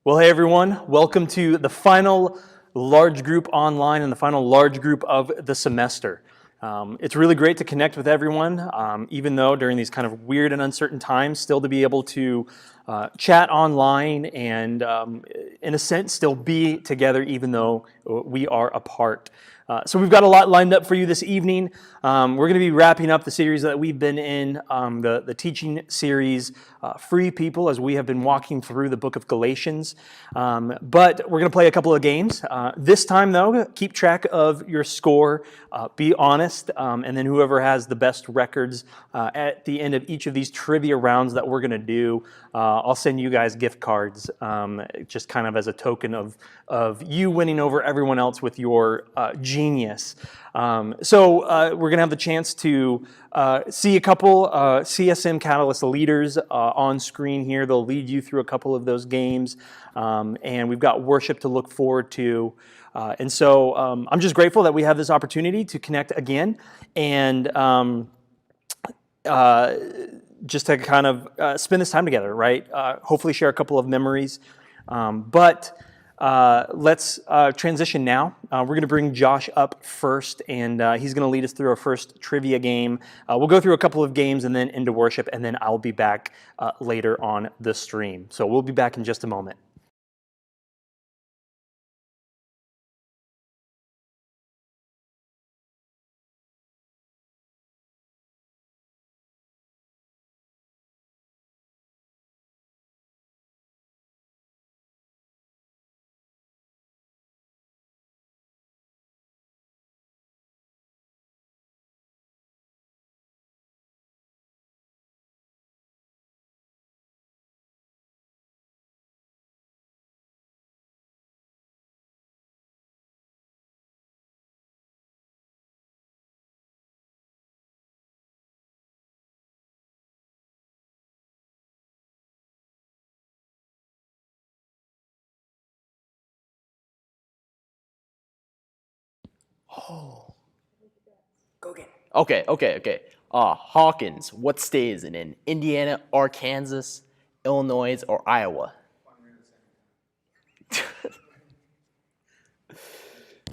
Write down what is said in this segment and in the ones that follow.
Well, hey everyone, welcome to the final large group online and the final large group of the semester. It's really great to connect with everyone, even though during these kind of weird and uncertain times, still to be able to chat online and, in a sense, still be together even though we are apart. So we've got a lot lined up for you this evening. We're going to be wrapping up the series that we've been in, the teaching series, Free People, as we have been walking through the book of Galatians. But we're going to play a couple of games. This time, though, keep track of your score, be honest, and then whoever has the best records at the end of each of these trivia rounds that we're going to do, I'll send you guys gift cards, just kind of as a token of you winning over everyone else with your genius. So we're going to have the chance to see a couple CSM Catalyst leaders on screen here. They'll lead you through a couple of those games, and we've got worship to look forward to. And so I'm just grateful that we have this opportunity to connect again and just to kind of spend this time together, right? Hopefully share a couple of memories. But let's transition now. We're going to bring Josh up first, and he's going to lead us through our first trivia game. We'll go through a couple of games and then into worship, and then I'll be back later on the stream. So we'll be back in just a moment. Oh. Go get it. Okay. Hawkins, what state is it in? Indiana, Arkansas, Illinois, or Iowa?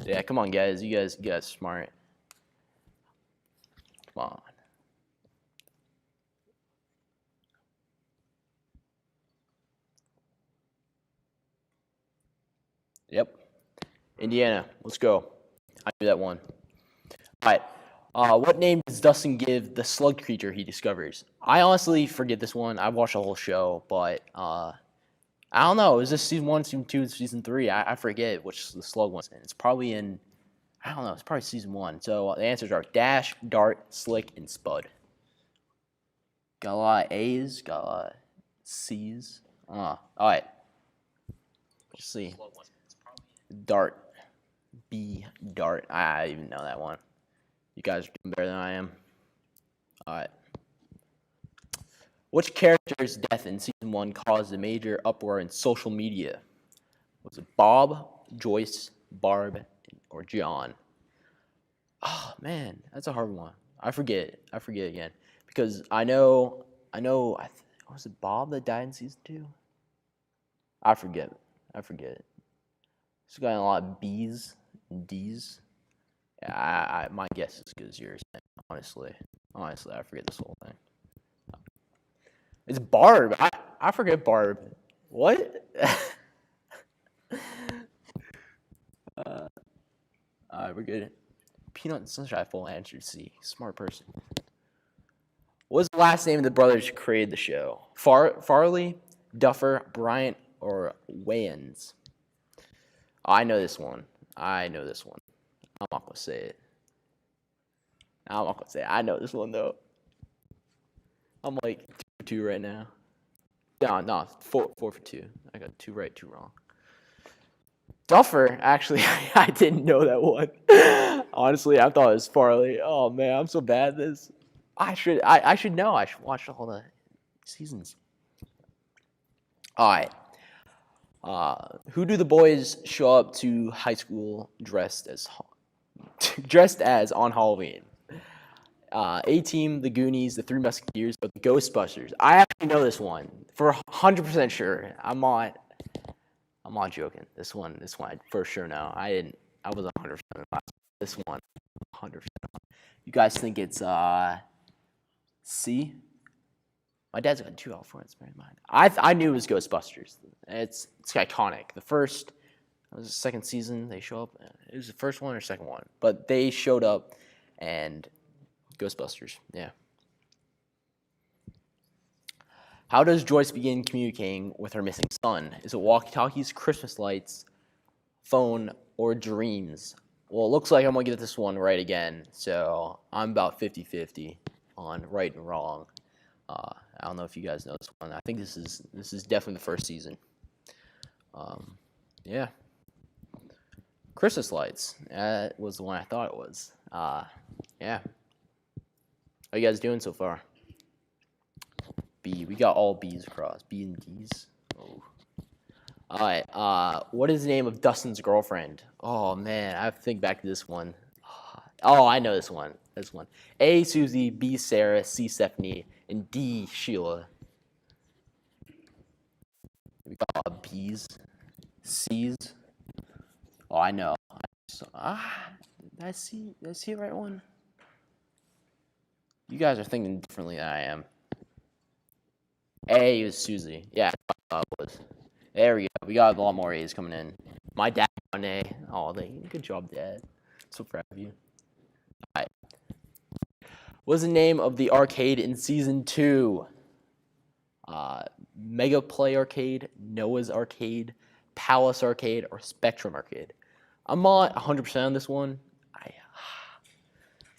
Yeah, come on, guys. You guys are smart. Come on. Yep. Indiana. Let's go. I knew that one. All right. What name does Dustin give the slug creature he discovers? I honestly forget this one. I watched the whole show, but I don't know. Is this season 1, season 2, season 3? I forget which the slug one's in. It's probably in, I don't know. It's probably season 1. So the answers are Dash, Dart, Slick, and Spud. Got a lot of A's. Got a lot of C's. All right. Let's see. Dart. B. Dart. I even know that one. You guys are doing better than I am. All right. Which character's death in season 1 caused a major uproar in social media? Was it Bob, Joyce, Barb, or John? Oh man, that's a hard one. I forget again because I know. Was it Bob that died in season 2? I forget. It's got a lot of B's and D's. Yeah, my guess is as good as yours. Honestly, I forget this whole thing. It's Barb. I forget Barb. What? We're good. Peanut and Sunshine full answer C. Smart person. What's the last name of the brothers who created the show? Farley, Duffer, Bryant, or Wayans? I know this one. I'm not gonna say it. I know this one though. I'm like 2 right now. No, 4 for 2. I got 2 right, 2 wrong. Duffer, actually, I didn't know that one. Honestly, I thought it was Farley. Oh man, I'm so bad at this. I should know. I should watch all the seasons. All right. Who do the boys show up to high school dressed as on Halloween? A-Team, the Goonies, the Three Musketeers, or the Ghostbusters? I actually know this one for 100% sure. I'm not I'm not joking. This one I for sure know. I was 100% last. This one, 100%. You guys think it's C? My dad's got 2 out of 4. It's very mine. I knew it was Ghostbusters. It's iconic. The first, it was the second season. They show up. It was the first one or second one, but they showed up, and Ghostbusters. Yeah. How does Joyce begin communicating with her missing son? Is it walkie-talkies, Christmas lights, phone, or dreams? Well, it looks like I'm going to get this one right again, so I'm about 50-50 on right and wrong. I don't know if you guys know this one. I think this is definitely the first season. Yeah. Christmas lights. That was the one I thought it was. Yeah. How you guys doing so far? B. We got all B's across. B and D's. Oh. All right. What is the name of Dustin's girlfriend? Oh man, I have to think back to this one. Oh, I know this one. This one. A. Susie. B. Sarah. C. Stephanie. And D. Sheila. We got B's. C's. Oh, I know. Did I see the right one? You guys are thinking differently than I am. A is Susie. Yeah, I was. There we go. We got a lot more A's coming in. My dad got an A. Oh, good job, Dad. So proud of you. All right. What's the name of the arcade in season 2? Mega Play Arcade, Noah's Arcade, Palace Arcade, or Spectrum Arcade? I'm not 100% on this one. I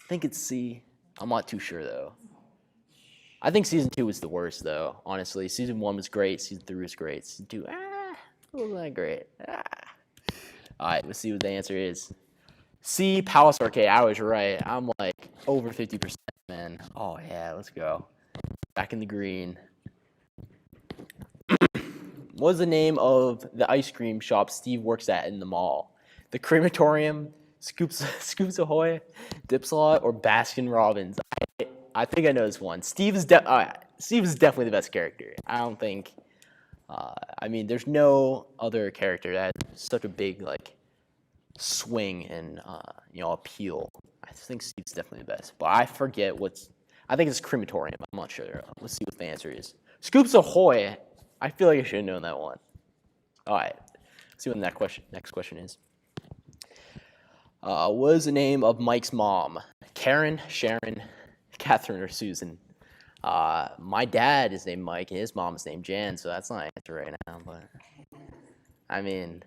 think it's C. I'm not too sure though. I think season 2 was the worst though. Honestly, season 1 was great. Season 3 was great. Season 2, wasn't that great. All right, let's see what the answer is. C, Palace Arcade. I was right. I'm like over 50%, man. Oh yeah, let's go. Back in the green. What's the name of the ice cream shop Steve works at in the mall? The Crematorium, Scoops Ahoy, Dipslot, or Baskin Robbins? I think I know this one. Steve is definitely the best character. I don't think. I mean, there's no other character that has such a big swing and appeal. I think Steve's definitely the best, but I forget I think it's Crematorium. I'm not sure. Let's see what the answer is. Scoops Ahoy. I feel like I should have known that one. All right. Let's see what the next question is. What is the name of Mike's mom? Karen, Sharon, Catherine, or Susan? My dad is named Mike, and his mom is named Jan, so that's not an answer right now. But I mean,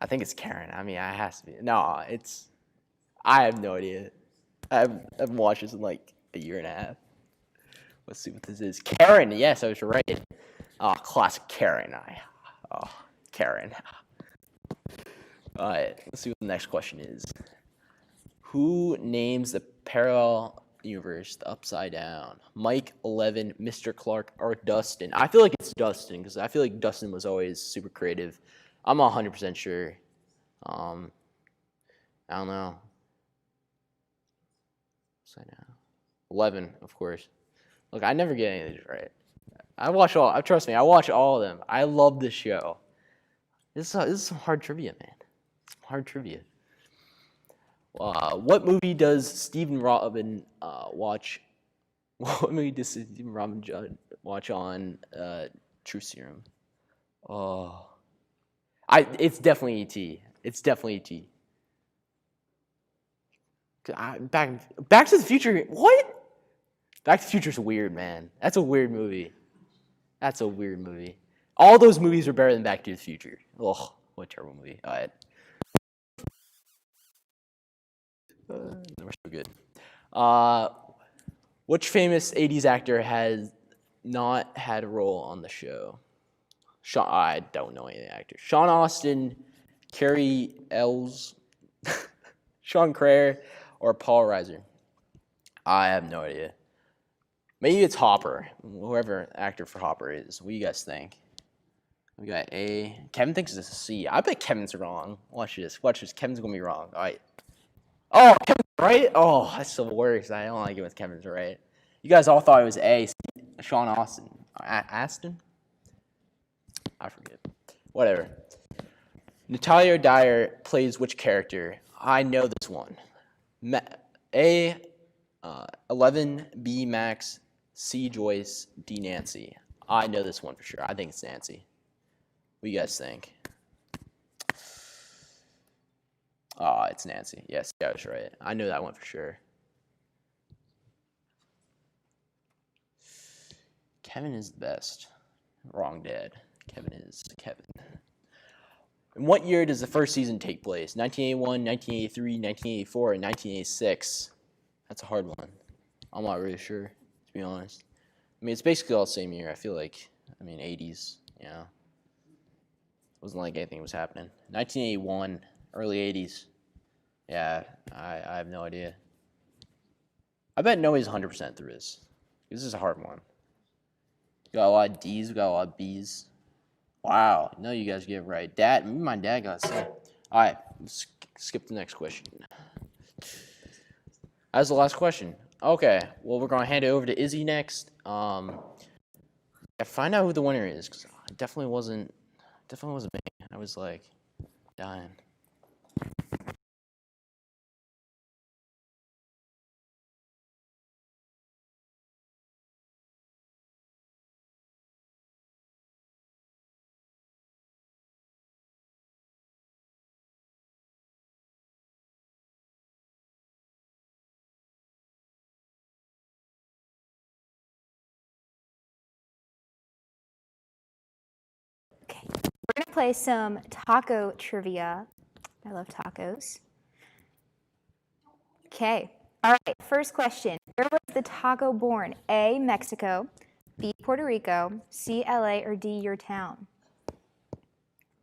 I think it's Karen. I mean, it has to be. No, it's. I have no idea. I haven't watched this in like a year and a half. Let's see what this is. Karen. Yes, I was right. Oh, classic Karen. Karen. All right. Let's see what the next question is. Who names the parallel universe the Upside Down? Mike, 11, Mr. Clark, or Dustin? I feel like it's Dustin because I feel like Dustin was always super creative. I'm not 100% sure. I don't know. Upside Down. 11, of course. Look, I never get any of these right. Trust me, I watch all of them. I love this show. This is some hard trivia, man. Some hard trivia. What movie does Stephen Robin watch? What movie does Stephen Robin watch on Truth Serum? Oh, it's definitely E.T. It's definitely E.T. Back to the Future. What? Back to the Future's weird, man. That's a weird movie. All those movies are better than Back to the Future. Oh, what a terrible movie. All right. We're so good. Which famous 80s actor has not had a role on the show? I don't know any actors. Sean Austin, Carrie Ells, Sean Cryer, or Paul Reiser? I have no idea. Maybe it's Hopper, whoever actor for Hopper is. What do you guys think? We got A. Kevin thinks it's a C. I bet Kevin's wrong. Watch this. Kevin's going to be wrong. All right. Oh, Kevin's right? Oh, that's the worst. I don't like it when Kevin's right. You guys all thought it was A. Sean Austin. Aston? I forget. Whatever. Nataylia Dyer plays which character? I know this one. A. 11, B. Max, C. Joyce, D. Nancy. I know this one for sure. I think it's Nancy. What do you guys think? Oh, it's Nancy. Yes, I was right. I know that one for sure. Kevin is the best. Wrong, Dad. Kevin is Kevin. In what year does the first season take place? 1981, 1983, 1984, and 1986? That's a hard one. I'm not really sure, to be honest. I mean, it's basically all the same year. I feel like, 80s, you know. It wasn't like anything was happening. 1981, early 80s. Yeah, I have no idea. I bet nobody's 100% through this. This is a hard one. We got a lot of D's, we got a lot of B's. Wow, no, you guys get it right. Dad, maybe my dad got C. All right, let's skip the next question. That's the last question. Okay, well, we're going to hand it over to Izzy next. Find out who the winner is, because it definitely wasn't me. I was, like, dying. Okay, we're going to play some taco trivia. I love tacos. Okay, all right, first question. Where was the taco born? A, Mexico, B, Puerto Rico, C, LA, or D, your town?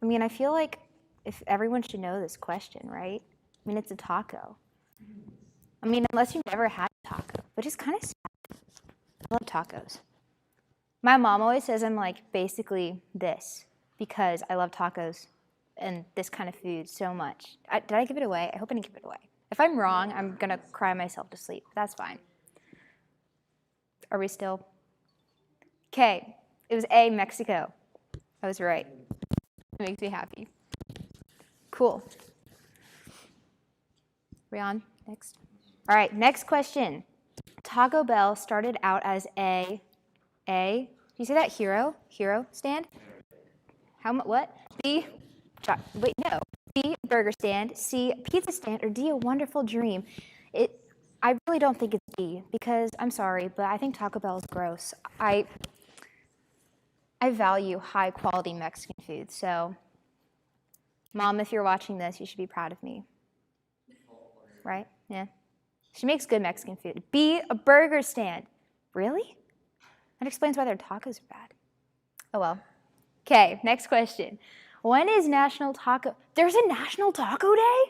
I mean, I feel like if everyone should know this question, right? I mean, it's a taco. I mean, unless you've never had a taco, which is kind of sad. I love tacos. My mom always says I'm like basically this because I love tacos and this kind of food so much. Did I give it away? I hope I didn't give it away. If I'm wrong, I'm going to cry myself to sleep. That's fine. Are we still? Okay, it was A, Mexico. I was right. It makes me happy. Cool. We on? Next. All right, next question. Taco Bell started out as do you say that hero stand? What? B, wait, no. B, burger stand, C, pizza stand, or D, a wonderful dream? I really don't think it's D because I'm sorry, but I think Taco Bell is gross. I value high quality Mexican food, so Mom, if you're watching this, you should be proud of me. Right? Yeah. She makes good Mexican food. B, a burger stand. Really? That explains why their tacos are bad. Oh well. Okay, next question. When is National Taco? There's a National Taco Day?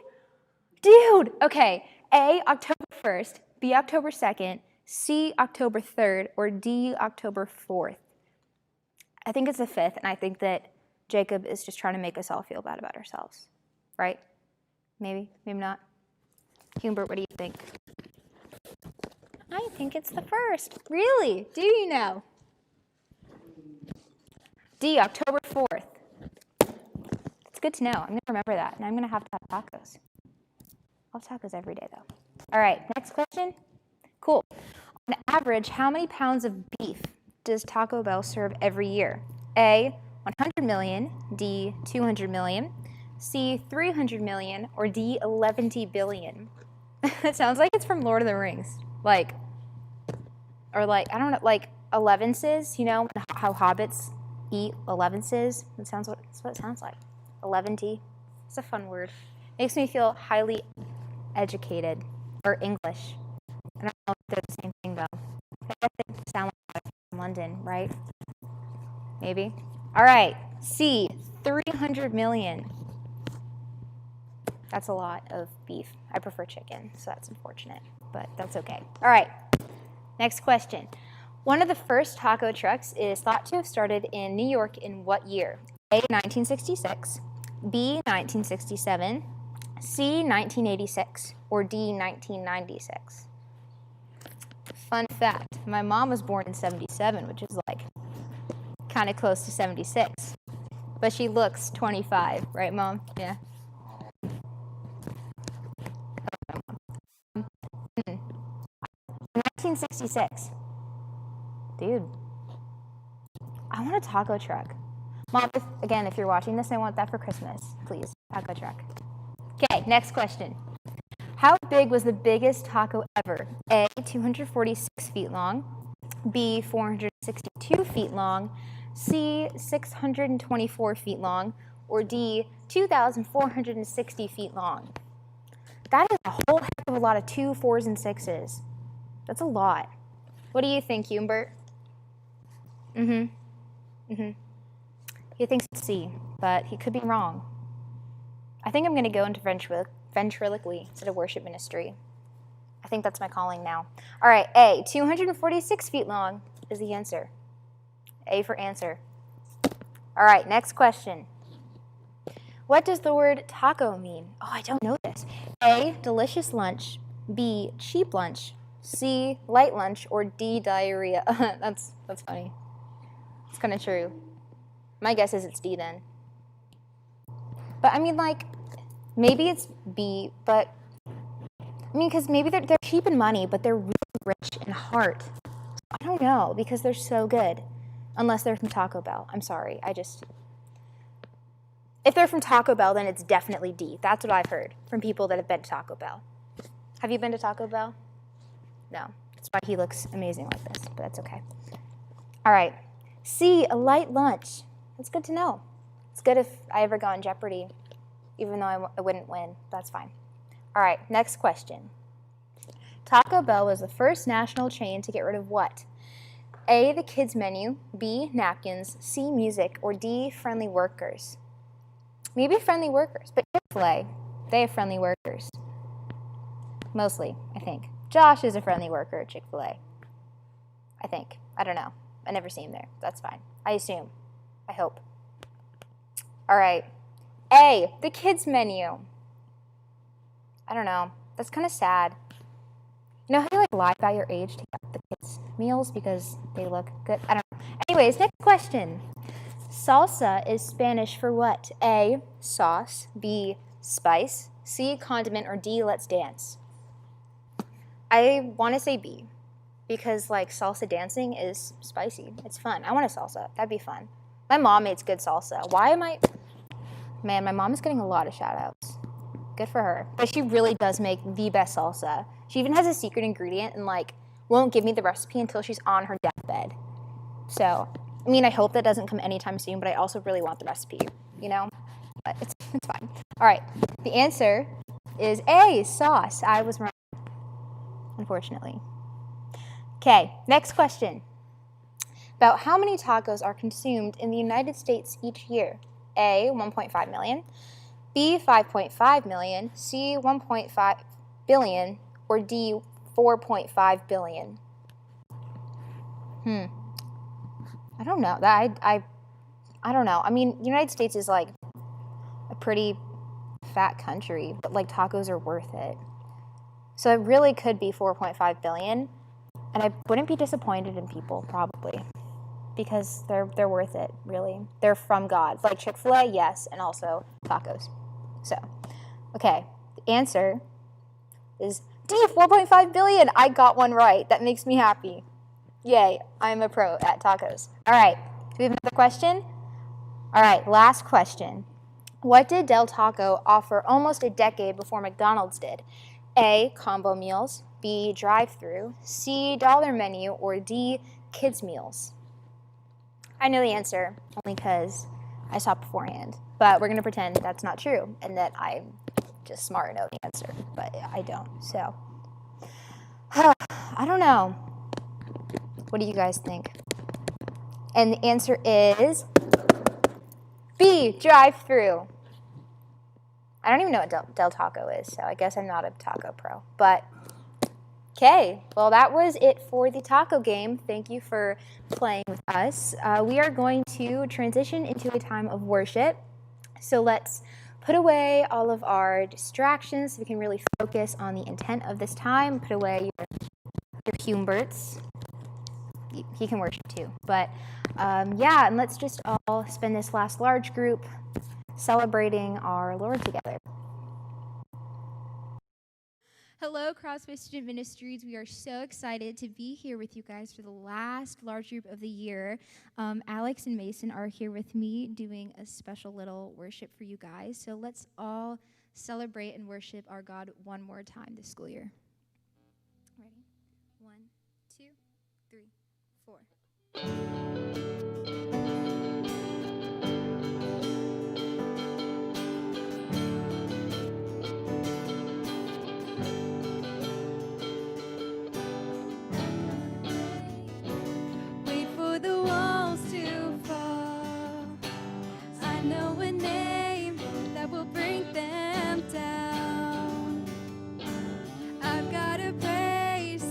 Dude! Okay, A, October 1st, B, October 2nd, C, October 3rd, or D, October 4th. I think it's the 5th, and I think that Jacob is just trying to make us all feel bad about ourselves. Right? Maybe, maybe not. Humbert, what do you think? I think it's the 1st. Really? Do you know? D, October 4th. It's good to know. I'm going to remember that, and I'm going to have tacos. I'll have tacos every day, though. All right, next question. Cool. On average, how many pounds of beef does Taco Bell serve every year? A, 100 million, D, 200 million, C, 300 million, or D, 11 billion? It sounds like it's from Lord of the Rings. I don't know, like 11ses, you know, how hobbits eat 11ses? That's what it sounds like. 11. It's a fun word. Makes me feel highly educated, or English. I don't know if they're the same thing, though. I guess they sound like from London, right? Maybe. All right, C, 300 million. That's a lot of beef. I prefer chicken, so that's unfortunate, but that's okay. All right, next question. One of the first taco trucks is thought to have started in New York in what year? A, 1966, B, 1967, C, 1986, or D, 1996? Fun fact, my mom was born in 77, which is like kind of close to 76. But she looks 25, right, Mom? Yeah. 1966. Dude, I want a taco truck. Mom, if you're watching this, I want that for Christmas. Please, taco truck. Okay, next question. How big was the biggest taco ever? A, 246 feet long. B, 462 feet long. C, 624 feet long. Or D, 2,460 feet long. That is a whole heck of a lot of 2, 4s, and 6s. That's a lot. What do you think, Humbert? He thinks it's C, but he could be wrong. I think I'm going to go into ventriloquy instead of worship ministry. I think that's my calling now. All right, A, 246 feet long is the answer. A for answer. All right, next question. What does the word taco mean? Oh, I don't know this. A, delicious lunch. B, cheap lunch. C, light lunch. Or D, diarrhea. That's funny. It's kind of true. My guess is it's D then. But I mean, like, maybe it's B, but I mean, because maybe they're cheap in money, but they're really rich in heart. I don't know, because they're so good. Unless they're from Taco Bell. I'm sorry. If they're from Taco Bell, then it's definitely D. That's what I've heard from people that have been to Taco Bell. Have you been to Taco Bell? No. That's why he looks amazing like this, but that's okay. All right. C, a light lunch. That's good to know. It's good if I ever go on Jeopardy, even though I wouldn't win. That's fine. All right, next question. Taco Bell was the first national chain to get rid of what? A, the kids menu. B, napkins. C, music. Or D, friendly workers. Maybe friendly workers, but Chick-fil-A, they have friendly workers. Mostly, I think. Josh is a friendly worker at Chick-fil-A. I think. I don't know. I never see him there. That's fine. I assume. I hope. All right. A, the kids menu. I don't know. That's kind of sad. You know how you lie about your age to get the kids' meals because they look good? I don't know. Anyways, next question. Salsa is Spanish for what? A, sauce. B, spice. C, condiment. Or D, let's dance. I want to say B because, like, salsa dancing is spicy. It's fun. I want a salsa. That'd be fun. My mom makes good salsa. Why am I... Man, my mom is getting a lot of shout-outs. Good for her. But she really does make the best salsa. She even has a secret ingredient and, like, won't give me the recipe until she's on her deathbed. So, I mean, I hope that doesn't come anytime soon, but I also really want the recipe, you know? But it's fine. All right. The answer is A, sauce. I was wrong, unfortunately. Okay, next question. About how many tacos are consumed in the United States each year? A, 1.5 million. B, 5.5 million. C, 1.5 billion. Or D, 4.5 billion. I don't know. I don't know. I mean, the United States is like a pretty fat country, but like tacos are worth it. So it really could be 4.5 billion. And I wouldn't be disappointed in people, probably, because they're worth it, really. They're from God. Like Chick-fil-A, yes, and also tacos. So, okay, the answer is D, 4.5 billion. I got one right. That makes me happy. Yay, I'm a pro at tacos. All right, do we have another question? All right, last question. What did DelTaco offer almost a decade before McDonald's did? A, combo meals. B, drive-through. C, dollar menu. Or D, kids meals. I know the answer only because I saw it beforehand. But we're going to pretend that's not true and that I'm just smart and know the answer. But I don't, so. I don't know. What do you guys think? And the answer is B, drive-through. I don't even know what DelTaco is, so I guess I'm not a taco pro. But, okay, well, that was it for the taco game. Thank you for playing with us. We are going to transition into a time of worship. So let's put away all of our distractions so we can really focus on the intent of this time. Put away your Humberts. he can worship too. But yeah, and let's just all spend this last large group celebrating our Lord together. Hello, Crossway Student Ministries. We are so excited to be here with you guys for the last large group of the year. Alex and Mason are here with me doing a special little worship for you guys. So let's all celebrate and worship our God one more time this school year. Ready? 1, 2, 3, 4. Wait for the walls to fall. I know a name that will bring them down. I've got a praise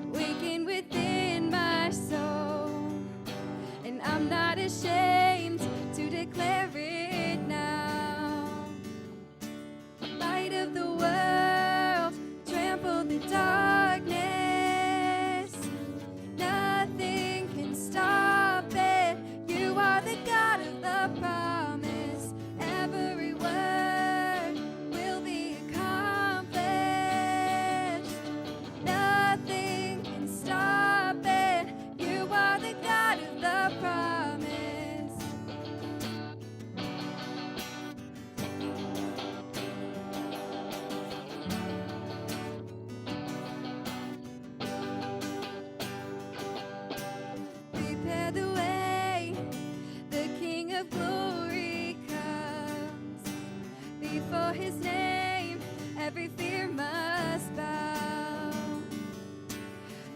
waking within my soul, and I'm not ashamed to declare it now. Light of the world, trample the darkness. Nothing can stop it. You are the God of the promise. Every word will be accomplished. Nothing can stop it. You are the God of the promise. Prepare the way, the King of glory comes. Before his name, every fear must bow.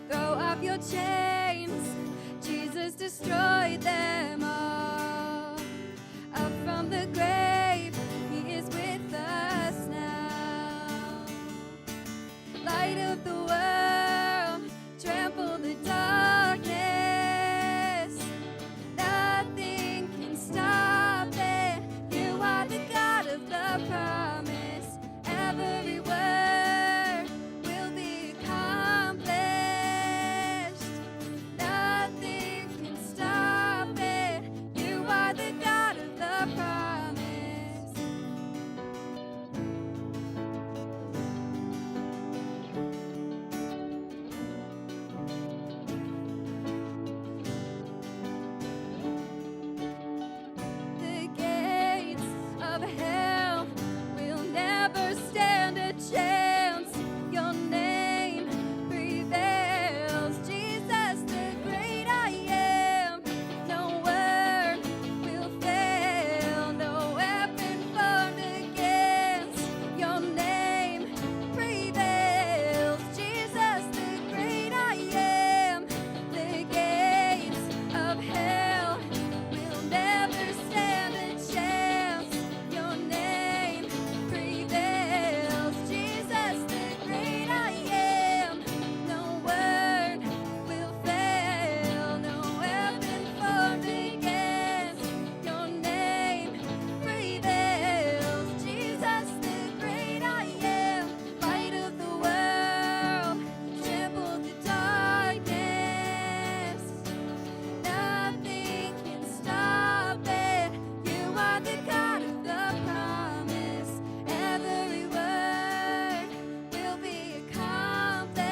Throw off your chains, Jesus destroyed them all. Up from the grave, he is with us now. Light of the world, trample the darkness. Nothing can stop it. You are the God of the promise. Every word will be accomplished. Nothing can stop it. You are the God of the promise. The gates of hell will never stand a chance. Your name prevails, Jesus, the great I am. No word will fail, no weapon formed against. Your name prevails, Jesus, the great I am. The gates of hell will never stand a chance. Your name prevails, Jesus, the great I am. No word will fail, no weapon formed against. Your name prevails, Jesus, the great I am. Light of the world, trample the darkness. Nothing can stop it. You are the God of the promise. Every word will be accomplished.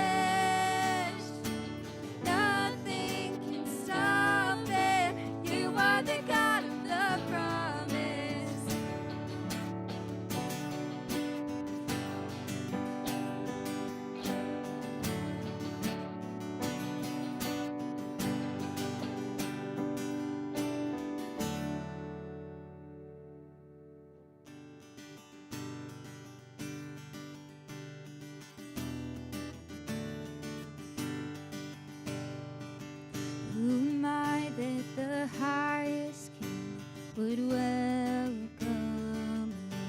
Nothing can stop it. You are the God of the promise. Who am I that the highest king would welcome me?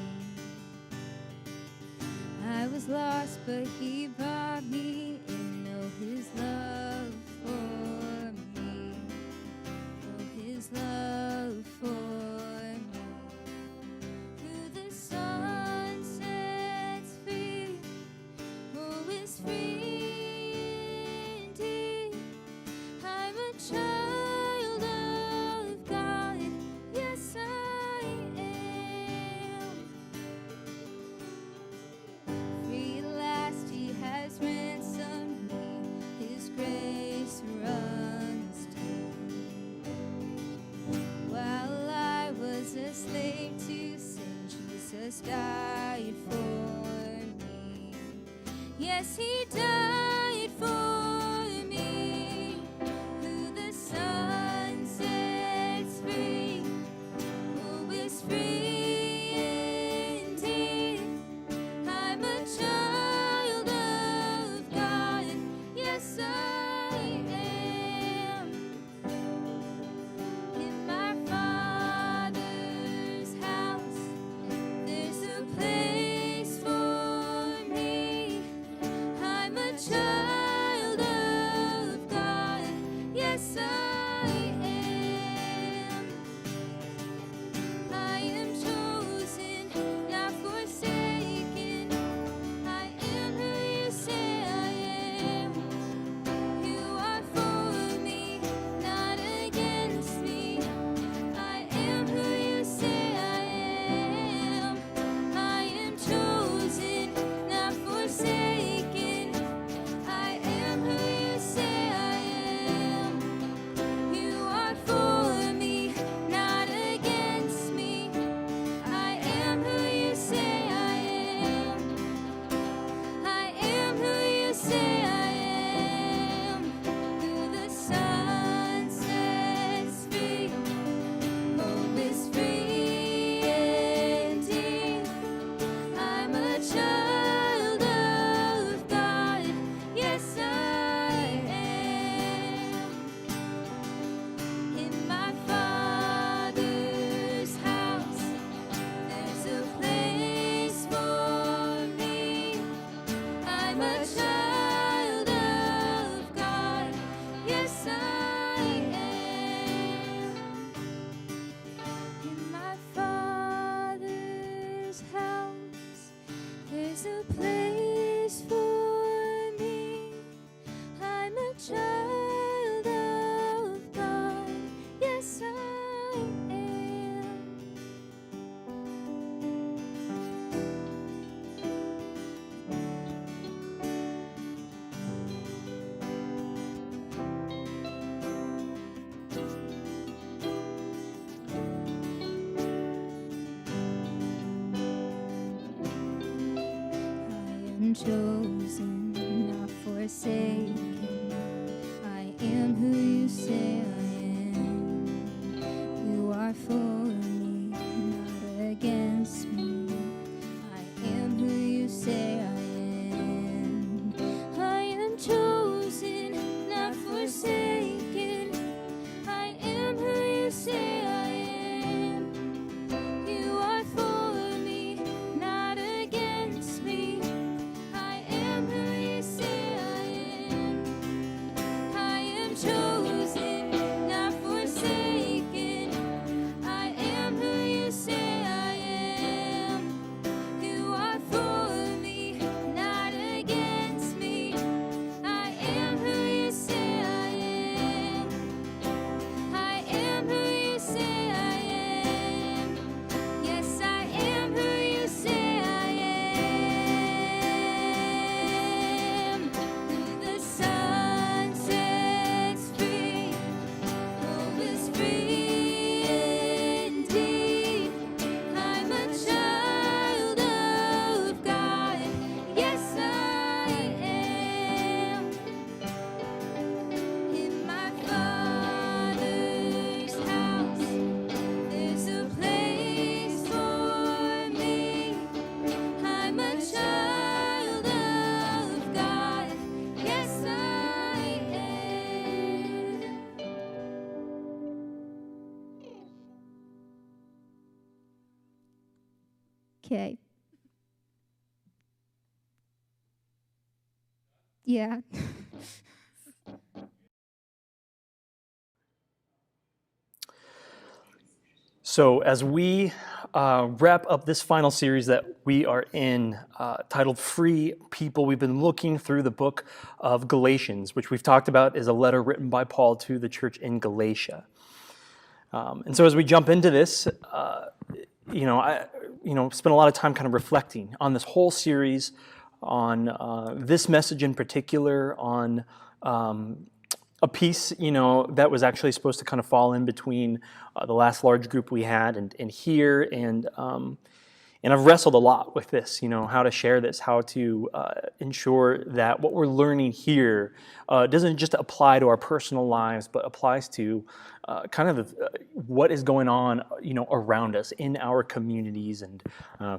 I was lost, but he brought me in. Oh, his love for me. Oh, his love for me. Who the sun sets free, who is free indeed. I'm a Yes, he died for me. Who the Son sets free, who is free indeed. I'm a child of God. Yes, I am. In my Father's house, there's a place for me. I'm a child of God. Yes, I am. I am chosen, not forsaken. I am who you say I am. You are for me, not against me. I am who you say I am. I am chosen, not forsaken. I am who you say I am. You are for me, not against me. I am who you say I am. I am who you say I am. Who the Son sets free, who is free indeed. I'm a child of God. Yes, I am. In my Father's house, there's a place for me. I'm a child of God. Yes, I am. In my Father's house, there's a place for me. I'm a child of God. Yes, I am. I am chosen, not forsaken. I am who you say I am. You are for me, not against me. I am who you say I am. I am chosen, not forsaken. I am who you say I am. You are for me, not against me. I am who you say I am. I am chosen, not forsaken. I am who you say I am. You are for me, not against me. I am who you say I am. I am who you say I am. Yes, I am who you say I am. Who the Son sets free, who is free indeed. I'm a child of God. Yes, I am. In my Father's house, there's a place for me. I'm a child of God. Yes, I am. Okay. Yeah. So as we wrap up this final series that we are in, titled Free People, we've been looking through the book of Galatians, which we've talked about is a letter written by Paul to the church in Galatia. And so as we jump into this, I spent a lot of time kind of reflecting on this whole series, on this message in particular, on a piece, that was actually supposed to kind of fall in between the last large group we had and here, and And I've wrestled a lot with this, how to share this, how to ensure that what we're learning here doesn't just apply to our personal lives, but applies to what is going on, around us in our communities and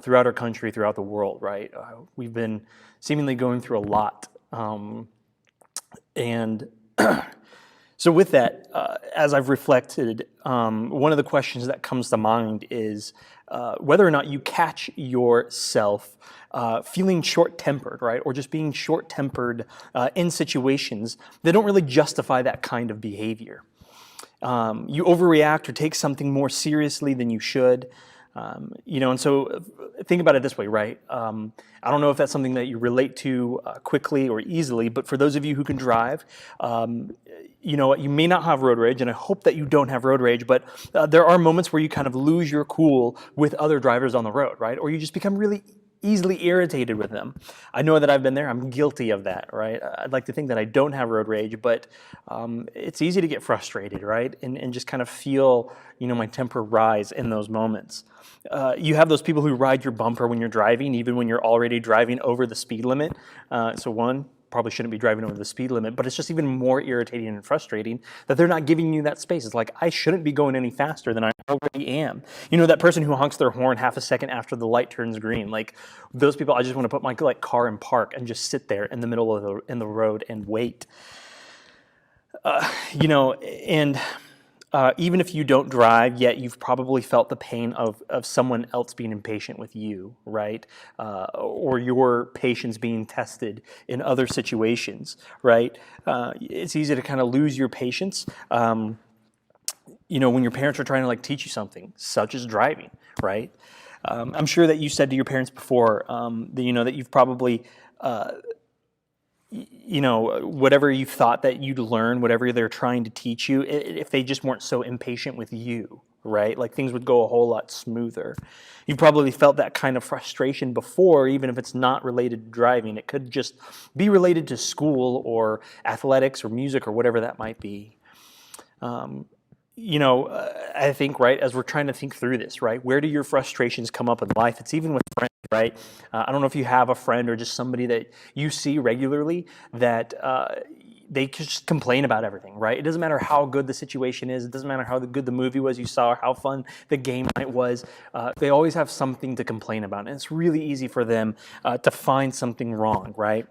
throughout our country, throughout the world, right? We've been seemingly going through a lot. And so with that, as I've reflected, one of the questions that comes to mind is whether or not you catch yourself feeling short-tempered, right? Or just being short-tempered in situations that don't really justify that kind of behavior. You overreact or take something more seriously than you should. And so think about it this way, right? I don't know if that's something that you relate to quickly or easily, but for those of you who can drive, you may not have road rage, and I hope that you don't have road rage, but there are moments where you kind of lose your cool with other drivers on the road, right? Or you just become really easily irritated with them. I know that I've been there. I'm guilty of that, right? I'd like to think that I don't have road rage, but it's easy to get frustrated, right? And just kind of feel, my temper rise in those moments. You have those people who ride your bumper when you're driving, even when you're already driving over the speed limit. Probably shouldn't be driving over the speed limit, but it's just even more irritating and frustrating that they're not giving you that space. It's like, I shouldn't be going any faster than I already am. That person who honks their horn half a second after the light turns green, like those people, I just want to put my car in park and just sit there in the middle of the road and wait. Even if you don't drive yet, you've probably felt the pain of someone else being impatient with you, right? Or your patience being tested in other situations, right? It's easy to kind of lose your patience, when your parents are trying to teach you something, such as driving, right? I'm sure that you said to your parents before, that you've probably whatever you thought that you'd learn, whatever they're trying to teach you, if they just weren't so impatient with you, right? Like things would go a whole lot smoother. You probably felt that kind of frustration before, even if it's not related to driving. It could just be related to school or athletics or music or whatever that might be. I think, right, as we're trying to think through this, right, where do your frustrations come up in life? It's even with friends, right? I don't know if you have a friend or just somebody that you see regularly that they just complain about everything, right? It doesn't matter how good the situation is. It doesn't matter how good the movie was you saw or how fun the game night was. They always have something to complain about, and it's really easy for them to find something wrong, right?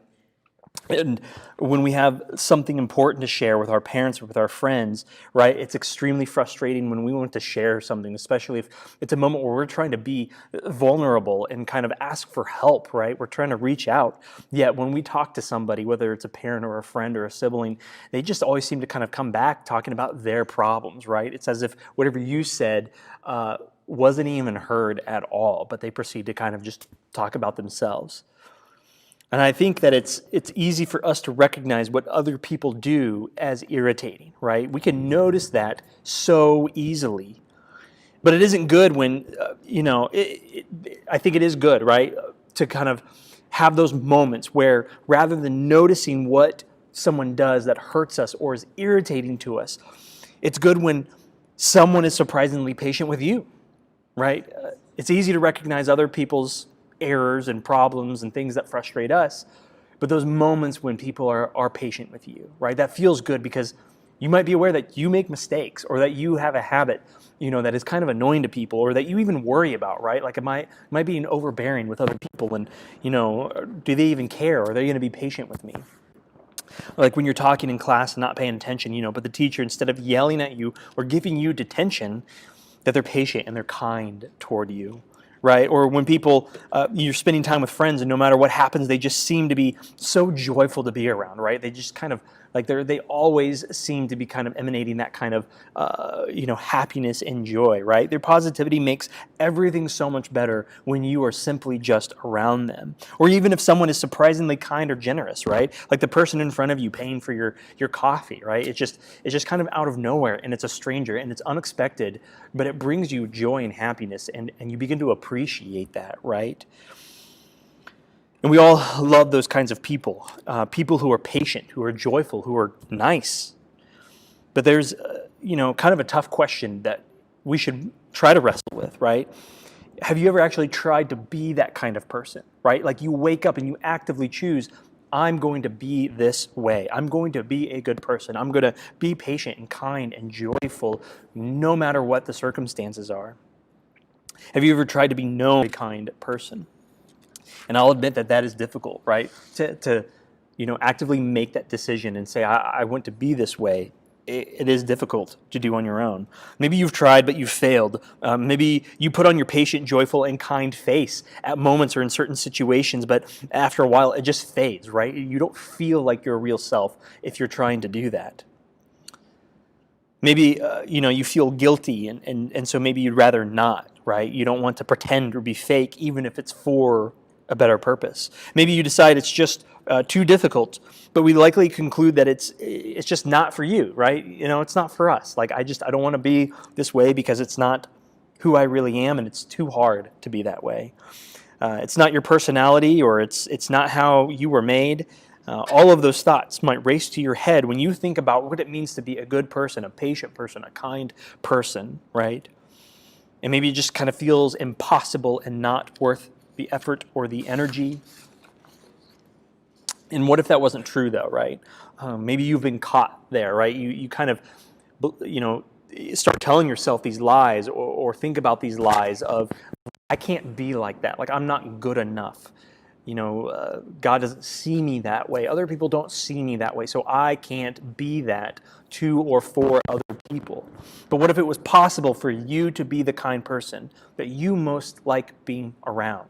And when we have something important to share with our parents or with our friends, right, it's extremely frustrating when we want to share something, especially if it's a moment where we're trying to be vulnerable and kind of ask for help, right? We're trying to reach out. Yet when we talk to somebody, whether it's a parent or a friend or a sibling, they just always seem to kind of come back talking about their problems, right? It's as if whatever you said wasn't even heard at all, but they proceed to kind of just talk about themselves. And I think that it's easy for us to recognize what other people do as irritating, right? We can notice that so easily. But it isn't good when, I think it is good, right, to kind of have those moments where rather than noticing what someone does that hurts us or is irritating to us, it's good when someone is surprisingly patient with you, right? It's easy to recognize other people's errors and problems and things that frustrate us, but those moments when people are patient with you, right? That feels good because you might be aware that you make mistakes or that you have a habit, that is kind of annoying to people or that you even worry about, right? Like am I being overbearing with other people and, do they even care? Or are they going to be patient with me? Like when you're talking in class and not paying attention, but the teacher, instead of yelling at you or giving you detention, that they're patient and they're kind toward you. Right? Or when people, you're spending time with friends and no matter what happens, they just seem to be so joyful to be around, right? They just kind of, they always seem to be kind of emanating that kind of, happiness and joy, right? Their positivity makes everything so much better when you are simply just around them. Or even if someone is surprisingly kind or generous, right? Like the person in front of you paying for your coffee, right? It's just kind of out of nowhere and it's a stranger and it's unexpected, but it brings you joy and happiness and you begin to appreciate that, right? And we all love those kinds of people, people who are patient, who are joyful, who are nice. But there's, kind of a tough question that we should try to wrestle with, right? have you ever actually tried to be that kind of person, right? Like you wake up and you actively choose, I'm going to be this way. I'm going to be a good person. I'm going to be patient and kind and joyful no matter what the circumstances are. Have you ever tried to be known as a kind person? And I'll admit that that is difficult, right? To actively make that decision and say, I want to be this way. It is difficult to do on your own. Maybe you've tried, but you've failed. Maybe you put on your patient, joyful, and kind face at moments or in certain situations, but after a while, it just fades, right? You don't feel like your real self if you're trying to do that. Maybe, you feel guilty, and so maybe you'd rather not, right? You don't want to pretend or be fake, even if it's for a better purpose. Maybe you decide it's just too difficult, but we likely conclude that it's just not for you, right? It's not for us. Like I don't want to be this way because it's not who I really am, and it's too hard to be that way. It's not your personality, or it's not how you were made. All of those thoughts might race to your head when you think about what it means to be a good person, a patient person, a kind person, right? And maybe it just kind of feels impossible and not worth the effort or the energy. And what if that wasn't true, though, right? Maybe you've been caught there, right? You kind of, start telling yourself these lies or think about these lies of, I can't be like that. Like, I'm not good enough. God doesn't see me that way. Other people don't see me that way, so I can't be that to or for other people. But what if it was possible for you to be the kind person that you most like being around?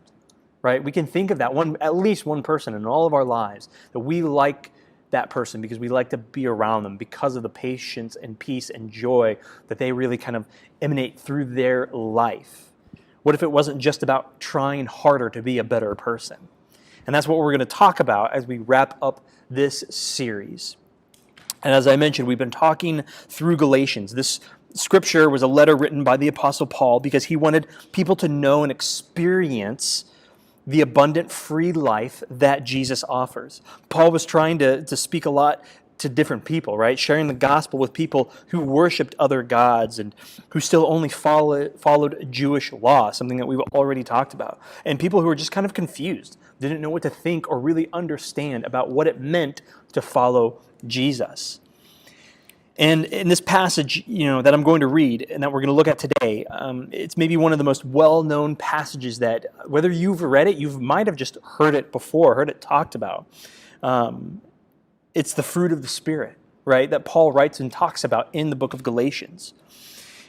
Right? We can think of that at least one person in all of our lives that we like that person because we like to be around them because of the patience and peace and joy that they really kind of emanate through their life. What if it wasn't just about trying harder to be a better person? And that's what we're going to talk about as we wrap up this series. And as I mentioned, we've been talking through Galatians. This scripture was a letter written by the Apostle Paul because he wanted people to know and experience the abundant free life that Jesus offers. Paul was trying to speak a lot to different people, right? Sharing the gospel with people who worshiped other gods and who still only followed Jewish law, something that we've already talked about. And people who were just kind of confused, didn't know what to think or really understand about what it meant to follow Jesus. And in this passage, that I'm going to read and that we're going to look at today, it's maybe one of the most well-known passages that, whether you've read it, you might have just heard it before, heard it talked about. It's the fruit of the Spirit, right, that Paul writes and talks about in the book of Galatians.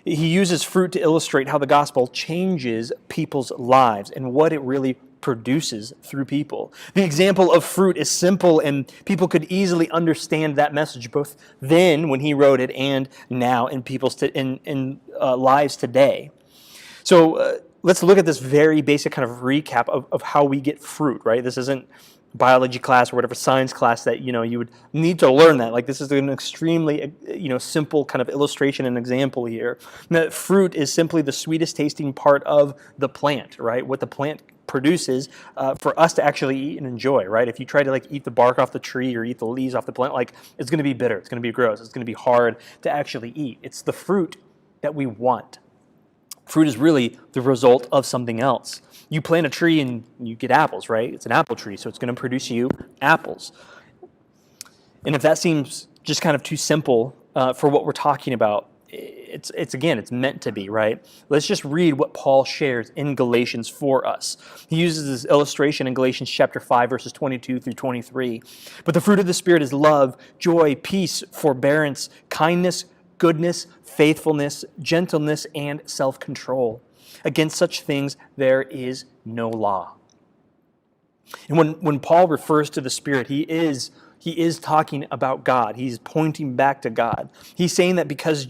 He uses fruit to illustrate how the gospel changes people's lives and what it really produces through people. The example of fruit is simple, and people could easily understand that message both then when he wrote it and now in people's lives today. So let's look at this very basic kind of recap of how we get fruit, right? This isn't biology class or whatever science class that you would need to learn that. Like, this is an extremely simple kind of illustration and example here. And that fruit is simply the sweetest tasting part of the plant, right? What the plant produces for us to actually eat and enjoy, right? If you try to eat the bark off the tree or eat the leaves off the plant, it's going to be bitter, it's going to be gross, it's going to be hard to actually eat. It's the fruit that we want. Fruit is really the result of something else. You plant a tree and you get apples, right? It's an apple tree, so it's going to produce you apples. And if that seems just kind of too simple for what we're talking about, it's meant to be, right? Let's just read what Paul shares in Galatians for us. He uses this illustration in Galatians chapter 5, verses 22 through 23. But the fruit of the Spirit is love, joy, peace, forbearance, kindness, goodness, faithfulness, gentleness, and self-control. Against such things there is no law. And when Paul refers to the Spirit, he is talking about God. He's pointing back to God. He's saying that because of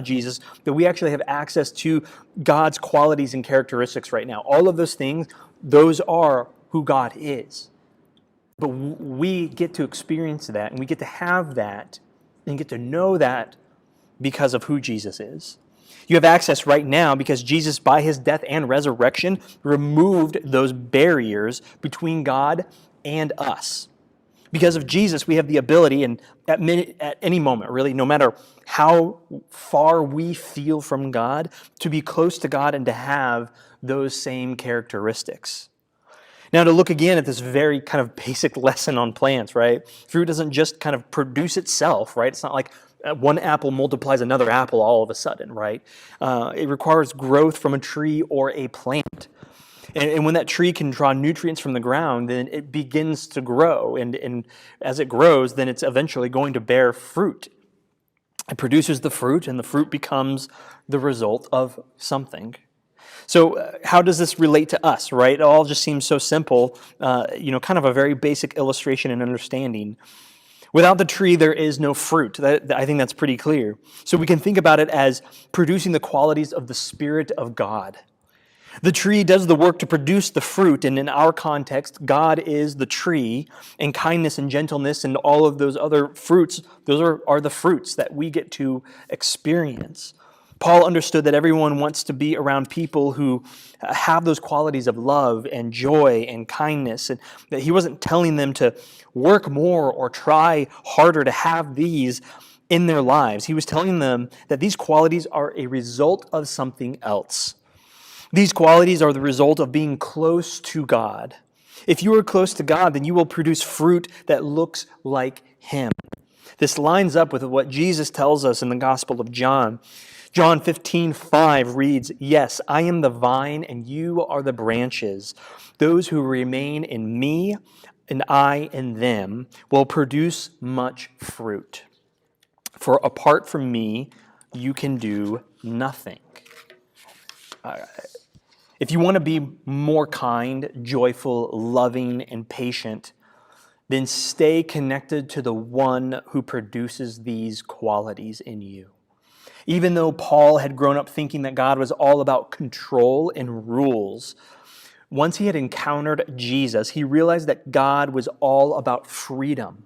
Jesus, that we actually have access to God's qualities and characteristics right now. All of those things, those are who God is. But we get to experience that, and we get to have that, and get to know that because of who Jesus is. You have access right now because Jesus, by his death and resurrection, removed those barriers between God and us. Because of Jesus, we have the ability, and at any moment, really, no matter how far we feel from God, to be close to God and to have those same characteristics. Now, to look again at this very kind of basic lesson on plants, right? Fruit doesn't just kind of produce itself, right? It's not like one apple multiplies another apple all of a sudden, right? It requires growth from a tree or a plant. And when that tree can draw nutrients from the ground, then it begins to grow. And as it grows, then it's eventually going to bear fruit. It produces the fruit, and the fruit becomes the result of something. So how does this relate to us, right? It all just seems so simple, kind of a very basic illustration and understanding. Without the tree, there is no fruit. I think that's pretty clear. So we can think about it as producing the qualities of the Spirit of God. The tree does the work to produce the fruit, and in our context, God is the tree, and kindness and gentleness and all of those other fruits, those are the fruits that we get to experience. Paul understood that everyone wants to be around people who have those qualities of love and joy and kindness, and that he wasn't telling them to work more or try harder to have these in their lives. He was telling them that these qualities are a result of something else. These qualities are the result of being close to God. If you are close to God, then you will produce fruit that looks like Him. This lines up with what Jesus tells us in the Gospel of John. John 15:5 reads, "Yes, I am the vine and you are the branches. Those who remain in me and I in them will produce much fruit. For apart from me, you can do nothing." If you want to be more kind, joyful, loving, and patient, then stay connected to the one who produces these qualities in you. Even though Paul had grown up thinking that God was all about control and rules, once he had encountered Jesus, he realized that God was all about freedom.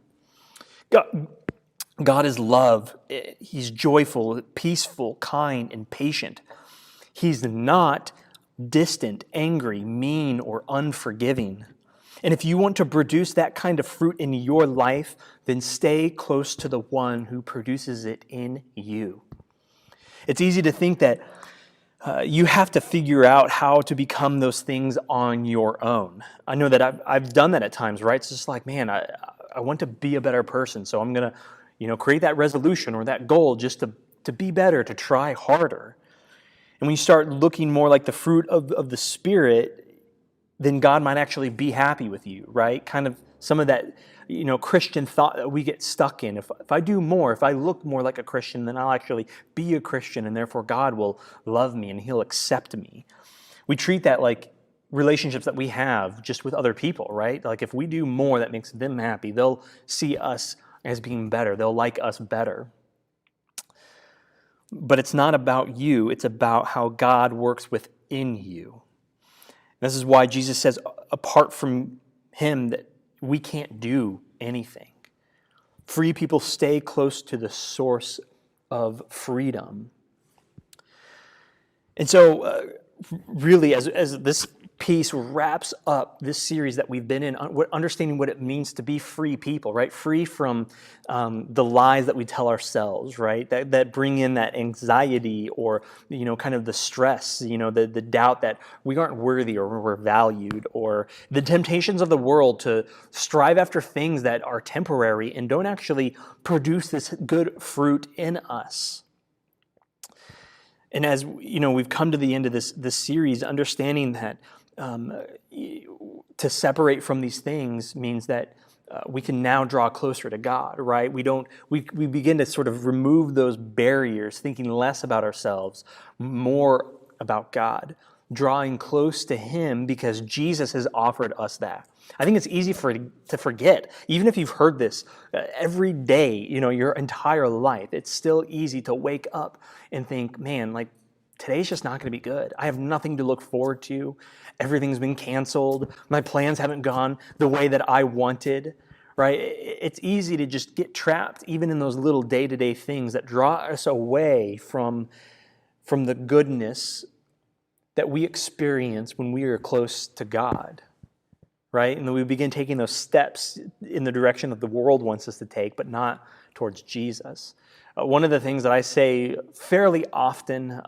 God is love. He's joyful, peaceful, kind, and patient. He's not distant, angry, mean, or unforgiving. And if you want to produce that kind of fruit in your life, then stay close to the one who produces it in you. It's easy to think that you have to figure out how to become those things on your own. I know that I've done that at times, right? It's just like, man, I want to be a better person, so I'm going to, create that resolution or that goal just to be better, to try harder. And when you start looking more like the fruit of the Spirit, then God might actually be happy with you, right? Kind of some of that, Christian thought that we get stuck in. If I do more, if I look more like a Christian, then I'll actually be a Christian, and therefore God will love me and He'll accept me. We treat that like relationships that we have just with other people, right? Like if we do more that makes them happy, they'll see us as being better. They'll like us better. But it's not about you. It's about how God works within you. This is why Jesus says, apart from Him, that we can't do anything. Free people stay close to the source of freedom. And so, really, as this piece wraps up this series that we've been in, understanding what it means to be free people, right? Free from the lies that we tell ourselves, right? That bring in that anxiety or, kind of the stress, the doubt that we aren't worthy or we're valued, or the temptations of the world to strive after things that are temporary and don't actually produce this good fruit in us. And as we've come to the end of this series, understanding that to separate from these things means that we can now draw closer to God, right? We begin to sort of remove those barriers, thinking less about ourselves, more about God, drawing close to Him because Jesus has offered us that. I think it's easy to forget, even if you've heard this every day, your entire life. It's still easy to wake up and think, man, like today's just not going to be good. I have nothing to look forward to. Everything's been canceled. My plans haven't gone the way that I wanted, right? It's easy to just get trapped even in those little day-to-day things that draw us away from the goodness that we experience when we are close to God, right? And then we begin taking those steps in the direction that the world wants us to take, but not towards Jesus. One of the things that I say fairly often,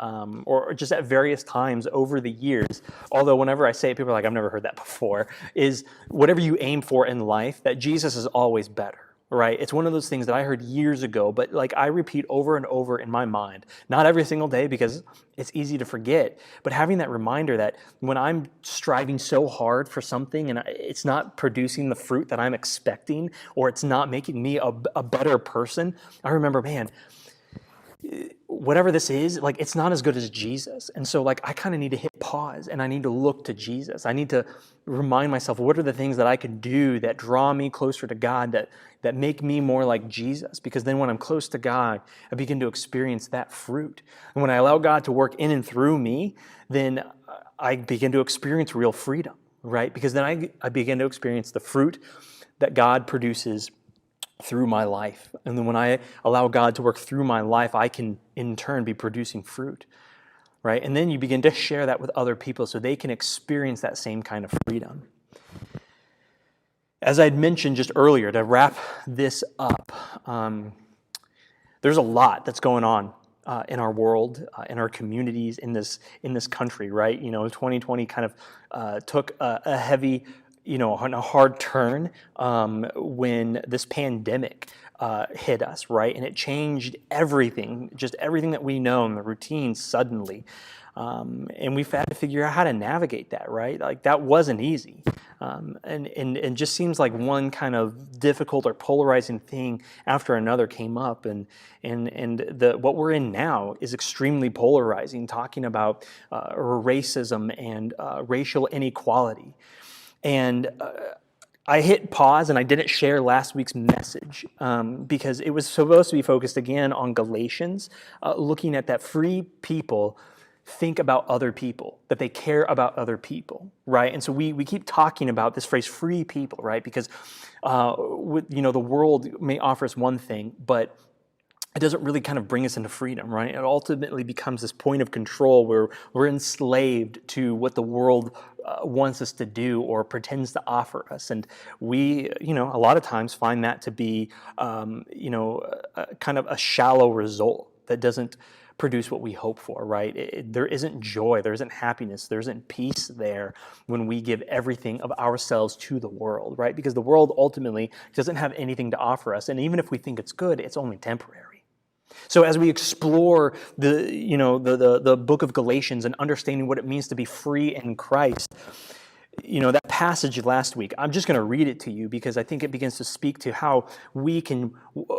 or just at various times over the years, although whenever I say it, people are like, I've never heard that before, is whatever you aim for in life, that Jesus is always better. Right? It's one of those things that I heard years ago, but like I repeat over and over in my mind, not every single day because it's easy to forget, but having that reminder that when I'm striving so hard for something and it's not producing the fruit that I'm expecting, or it's not making me a better person, I remember, man, whatever this is, like it's not as good as Jesus. And so like I kind of need to hit pause and I need to look to Jesus. I need to remind myself, what are the things that I can do that draw me closer to God, that make me more like Jesus? Because then when I'm close to God, I begin to experience that fruit. And when I allow God to work in and through me, then I begin to experience real freedom, right? Because then I begin to experience the fruit that God produces through my life. And then when I allow God to work through my life, I can in turn be producing fruit, right? And then you begin to share that with other people so they can experience that same kind of freedom. As I'd mentioned just earlier, to wrap this up, there's a lot that's going on in our world, in our communities, in this country, right? 2020 kind of took a heavy, a hard turn when this pandemic hit us, right? And it changed everything, just everything that we know, and the routines suddenly. And we've had to figure out how to navigate that, right? Like that wasn't easy. And just seems like one kind of difficult or polarizing thing after another came up. And what we're in now is extremely polarizing, talking about racism and racial inequality. And I hit pause and I didn't share last week's message because it was supposed to be focused again on Galatians, looking at that free people think about other people, that they care about other people, right? And so we keep talking about this phrase, free people, right? Because the world may offer us one thing, but it doesn't really kind of bring us into freedom, right? It ultimately becomes this point of control where we're enslaved to what the world wants us to do or pretends to offer us. And we, a lot of times find that to be, kind of a shallow result that doesn't produce what we hope for, right? There isn't joy, there isn't happiness, there isn't peace there when we give everything of ourselves to the world, right? Because the world ultimately doesn't have anything to offer us. And even if we think it's good, it's only temporary. So as we explore the book of Galatians and understanding what it means to be free in Christ, that passage last week, I'm just going to read it to you because I think it begins to speak to how we can,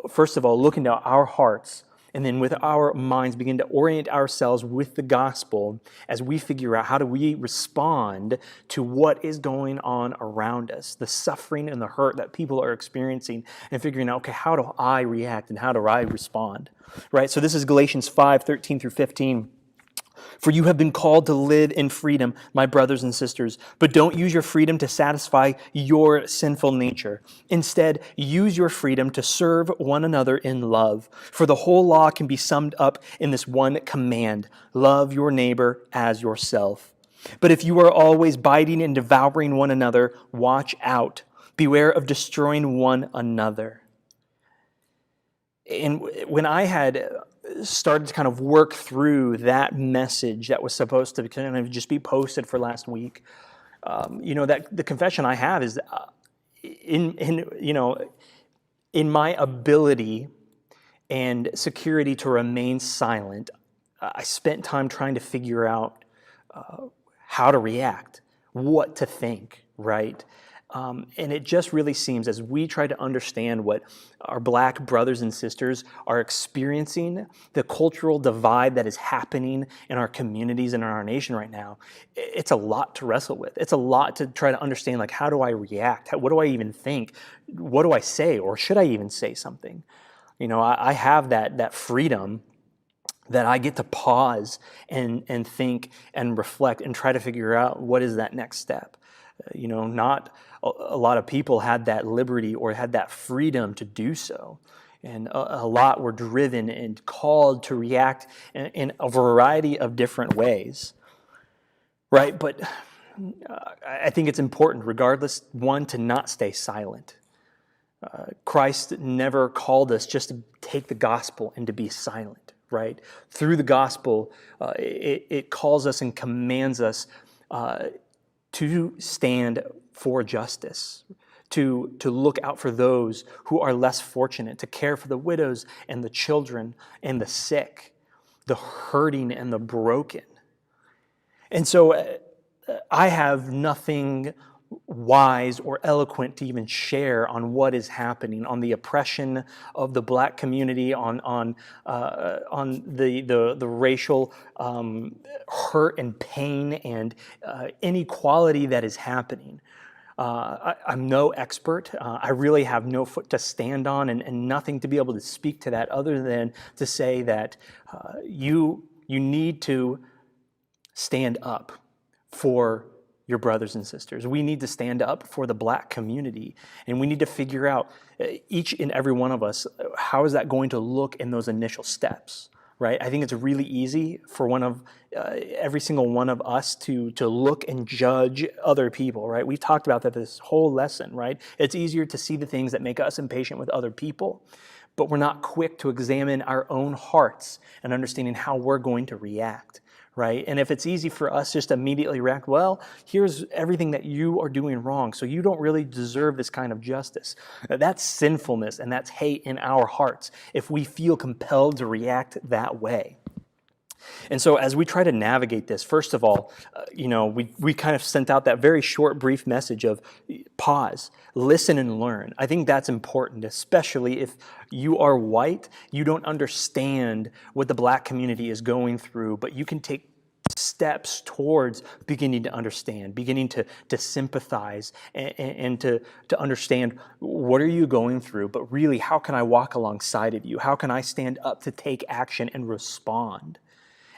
first of all, look into our hearts and then with our minds begin to orient ourselves with the gospel as we figure out how do we respond to what is going on around us, the suffering and the hurt that people are experiencing, and figuring out, okay, how do I react and how do I respond, right? So this is Galatians 5:13 through 15. For you have been called to live in freedom, my brothers and sisters, but don't use your freedom to satisfy your sinful nature. Instead, use your freedom to serve one another in love. For the whole law can be summed up in this one command: love your neighbor as yourself. But if you are always biting and devouring one another, watch out. Beware of destroying one another. And when I had started to kind of work through that message that was supposed to kind of just be posted for last week, that the confession I have is in my ability and security to remain silent, I spent time trying to figure out how to react, what to think, right? And it just really seems, as we try to understand what our Black brothers and sisters are experiencing, the cultural divide that is happening in our communities and in our nation right now, it's a lot to wrestle with. It's a lot to try to understand, like, how do I react? What do I even think? What do I say? Or should I even say something? I have that freedom that I get to pause and think and reflect and try to figure out what is that next step. Not a lot of people had that liberty or had that freedom to do so. And a lot were driven and called to react in a variety of different ways, right? But I think it's important, regardless, one, to not stay silent. Christ never called us just to take the gospel and to be silent, right? Through the gospel, it calls us and commands us to stand for justice, to look out for those who are less fortunate, to care for the widows and the children and the sick, the hurting and the broken. And so I have nothing wise or eloquent to even share on what is happening, on the oppression of the Black community, on the racial hurt and pain and inequality that is happening. I'm no expert. I really have no foot to stand on and nothing to be able to speak to that other than to say that you need to stand up for your brothers and sisters. We need to stand up for the Black community, and we need to figure out, each and every one of us, how is that going to look in those initial steps, right? I think it's really easy for every single one of us to look and judge other people, right? We've talked about that this whole lesson, right? It's easier to see the things that make us impatient with other people, but we're not quick to examine our own hearts and understanding how we're going to react. Right? And if it's easy for us just to immediately react, well, here's everything that you are doing wrong, so you don't really deserve this kind of justice. That's sinfulness and that's hate in our hearts if we feel compelled to react that way. And so as we try to navigate this, first of all, we kind of sent out that very short, brief message of pause, listen and learn. I think that's important, especially if you are white, you don't understand what the Black community is going through, but you can take steps towards beginning to understand, beginning to sympathize and to understand what are you going through, but really how can I walk alongside of you? How can I stand up to take action and respond?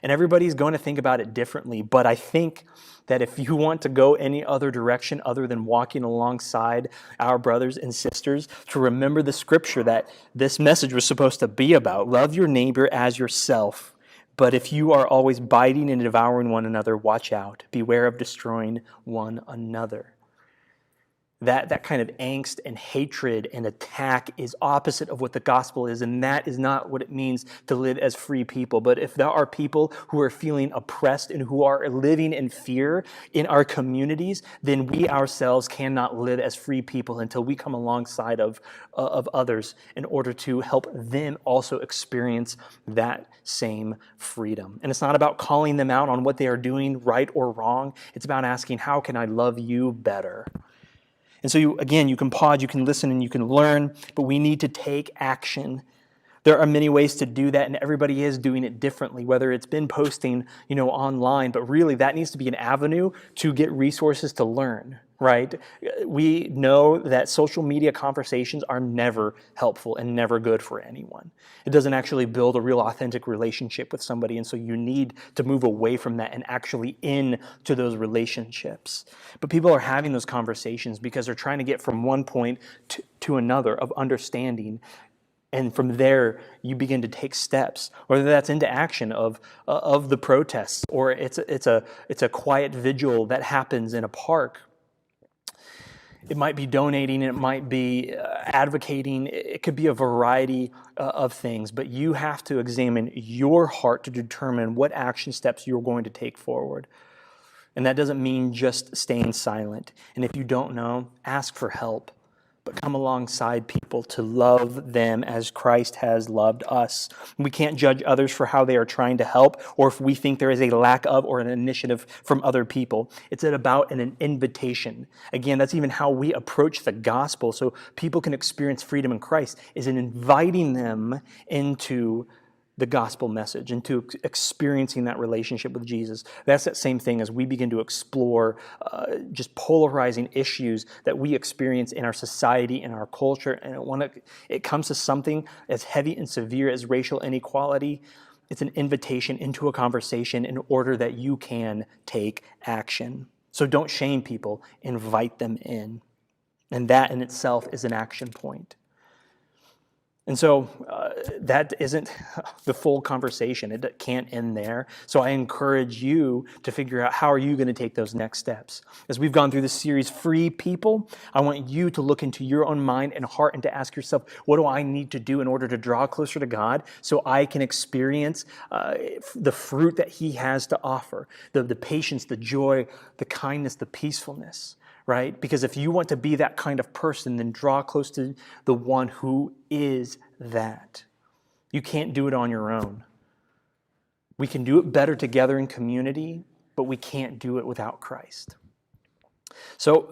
And everybody's going to think about it differently, but I think that if you want to go any other direction other than walking alongside our brothers and sisters, to remember the scripture that this message was supposed to be about. Love your neighbor as yourself. But if you are always biting and devouring one another, watch out. Beware of destroying one another. That kind of angst and hatred and attack is opposite of what the gospel is, and that is not what it means to live as free people. But if there are people who are feeling oppressed and who are living in fear in our communities, then we ourselves cannot live as free people until we come alongside of others in order to help them also experience that same freedom. And it's not about calling them out on what they are doing right or wrong. It's about asking, how can I love you better? And so you can pause, you can listen, and you can learn, but we need to take action. There are many ways to do that, and everybody is doing it differently, whether it's been posting, online, but really that needs to be an avenue to get resources to learn, right? We know that social media conversations are never helpful and never good for anyone. It doesn't actually build a real authentic relationship with somebody, and so you need to move away from that and actually into those relationships. But people are having those conversations because they're trying to get from one point to another of understanding. And from there, you begin to take steps, whether that's into action of the protests, or it's a quiet vigil that happens in a park. It might be donating, it might be advocating, it could be a variety of things, but you have to examine your heart to determine what action steps you're going to take forward. And that doesn't mean just staying silent. And if you don't know, ask for help. But come alongside people to love them as Christ has loved us. We can't judge others for how they are trying to help, or if we think there is a lack of or an initiative from other people. It's about an invitation. Again, that's even how we approach the gospel, so people can experience freedom in Christ, is in inviting them into the gospel message, into experiencing that relationship with Jesus. That's that same thing as we begin to explore just polarizing issues that we experience in our society, in our culture, and when it comes to something as heavy and severe as racial inequality, it's an invitation into a conversation in order that you can take action. So don't shame people, invite them in. And that in itself is an action point. And so that isn't the full conversation. It can't end there. So I encourage you to figure out how are you going to take those next steps. As we've gone through this series, Free People, I want you to look into your own mind and heart and to ask yourself, what do I need to do in order to draw closer to God so I can experience the fruit that He has to offer, the patience, the joy, the kindness, the peacefulness. Right? Because if you want to be that kind of person, then draw close to the one who is that. You can't do it on your own. We can do it better together in community, but we can't do it without Christ. So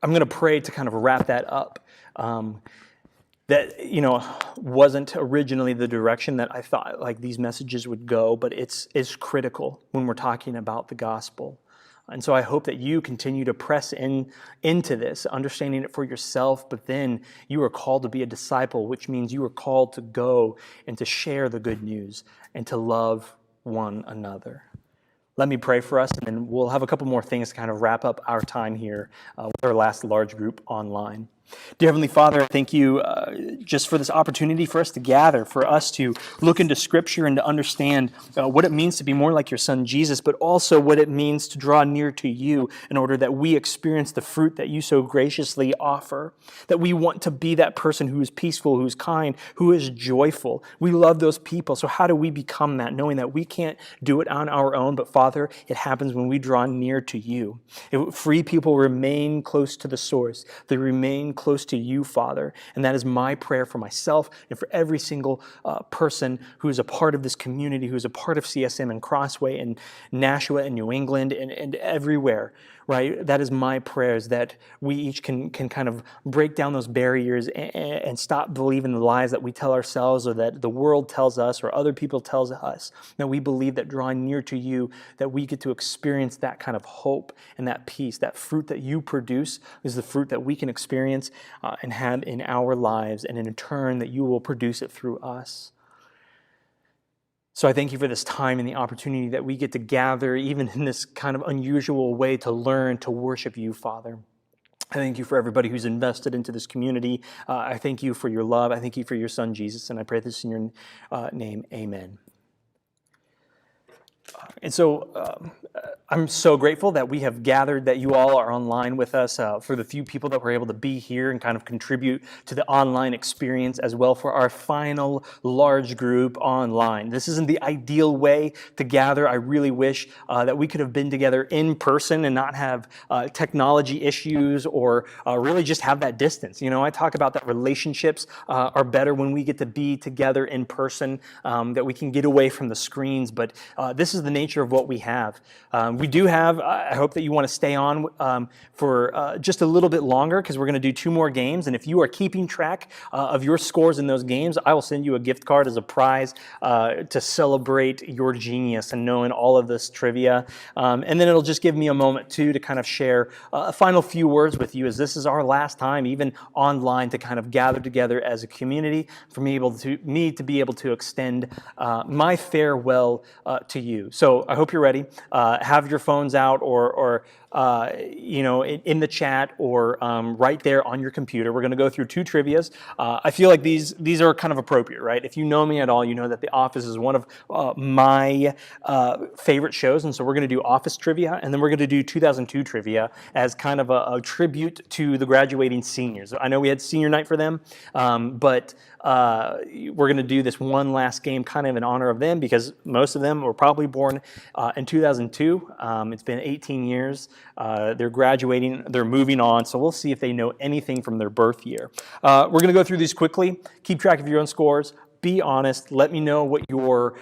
I'm going to pray to kind of wrap that up. That, wasn't originally the direction that I thought like these messages would go, but it's critical when we're talking about the gospel. And so I hope that you continue to press into this, understanding it for yourself, but then you are called to be a disciple, which means you are called to go and to share the good news and to love one another. Let me pray for us, and then we'll have a couple more things to kind of wrap up our time here with our last large group online. Dear Heavenly Father, thank you just for this opportunity for us to gather, for us to look into Scripture and to understand what it means to be more like your Son Jesus, but also what it means to draw near to you in order that we experience the fruit that you so graciously offer, that we want to be that person who is peaceful, who is kind, who is joyful. We love those people, so how do we become that, knowing that we can't do it on our own, but Father, it happens when we draw near to you. Free people remain close to the source. They remain close to you, Father. And that is my prayer for myself and for every single person who is a part of this community, who is a part of CSM and Crossway and Nashua and New England and everywhere, right? That is my prayer, is that we each can kind of break down those barriers and stop believing the lies that we tell ourselves or that the world tells us or other people tells us. That we believe that drawing near to you, that we get to experience that kind of hope and that peace, that fruit that you produce is the fruit that we can experience and have in our lives, and in turn that you will produce it through us. So I thank you for this time and the opportunity that we get to gather, even in this kind of unusual way, to learn to worship you, Father. I thank you for everybody who's invested into this community. I thank you for your love. I thank you for your Son, Jesus, and I pray this in your name. Amen. And so I'm so grateful that we have gathered, that you all are online with us, for the few people that were able to be here and kind of contribute to the online experience as well for our final large group online. This isn't the ideal way to gather. I really wish that we could have been together in person and not have technology issues or really just have that distance. I talk about that relationships are better when we get to be together in person, that we can get away from the screens, but this is the nature of what we have. We do have, I hope that you want to stay on for just a little bit longer, because we're going to do 2 more games, and if you are keeping track of your scores in those games, I will send you a gift card as a prize to celebrate your genius and knowing all of this trivia. And then it'll just give me a moment too to kind of share a final few words with you, as this is our last time, even online, to kind of gather together as a community, for me to be able to extend my farewell to you. So I hope you're ready. Have your phones out or in the chat or right there on your computer. We're going to go through 2 trivias. I feel like these are kind of appropriate, right? If you know me at all, you know that The Office is one of my favorite shows, and so we're going to do Office trivia, and then we're going to do 2002 trivia as kind of a tribute to the graduating seniors. I know we had senior night for them, but we're going to do this one last game kind of in honor of them, because most of them were probably born in 2002. It's been 18 years. They're graduating, they're moving on, so we'll see if they know anything from their birth year. We're going to go through these quickly. Keep track of your own scores. Be honest. Let me know what your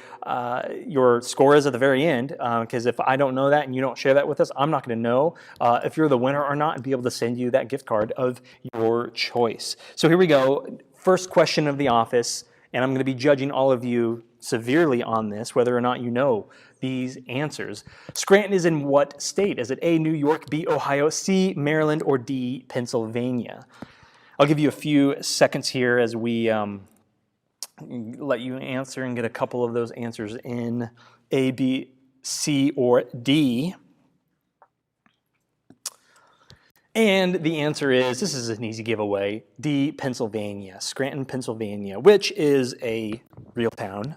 score is at the very end, because if I don't know that and you don't share that with us, I'm not going to know if you're the winner or not and be able to send you that gift card of your choice. So here we go. First question of The Office, and I'm going to be judging all of you severely on this, whether or not you know these answers. Scranton is in what state? Is it A, New York, B, Ohio, C, Maryland, or D, Pennsylvania? I'll give you a few seconds here as we let you answer and get a couple of those answers in. A, B, C, or D. And the answer is, this is an easy giveaway, D, Pennsylvania, Scranton, Pennsylvania, which is a real town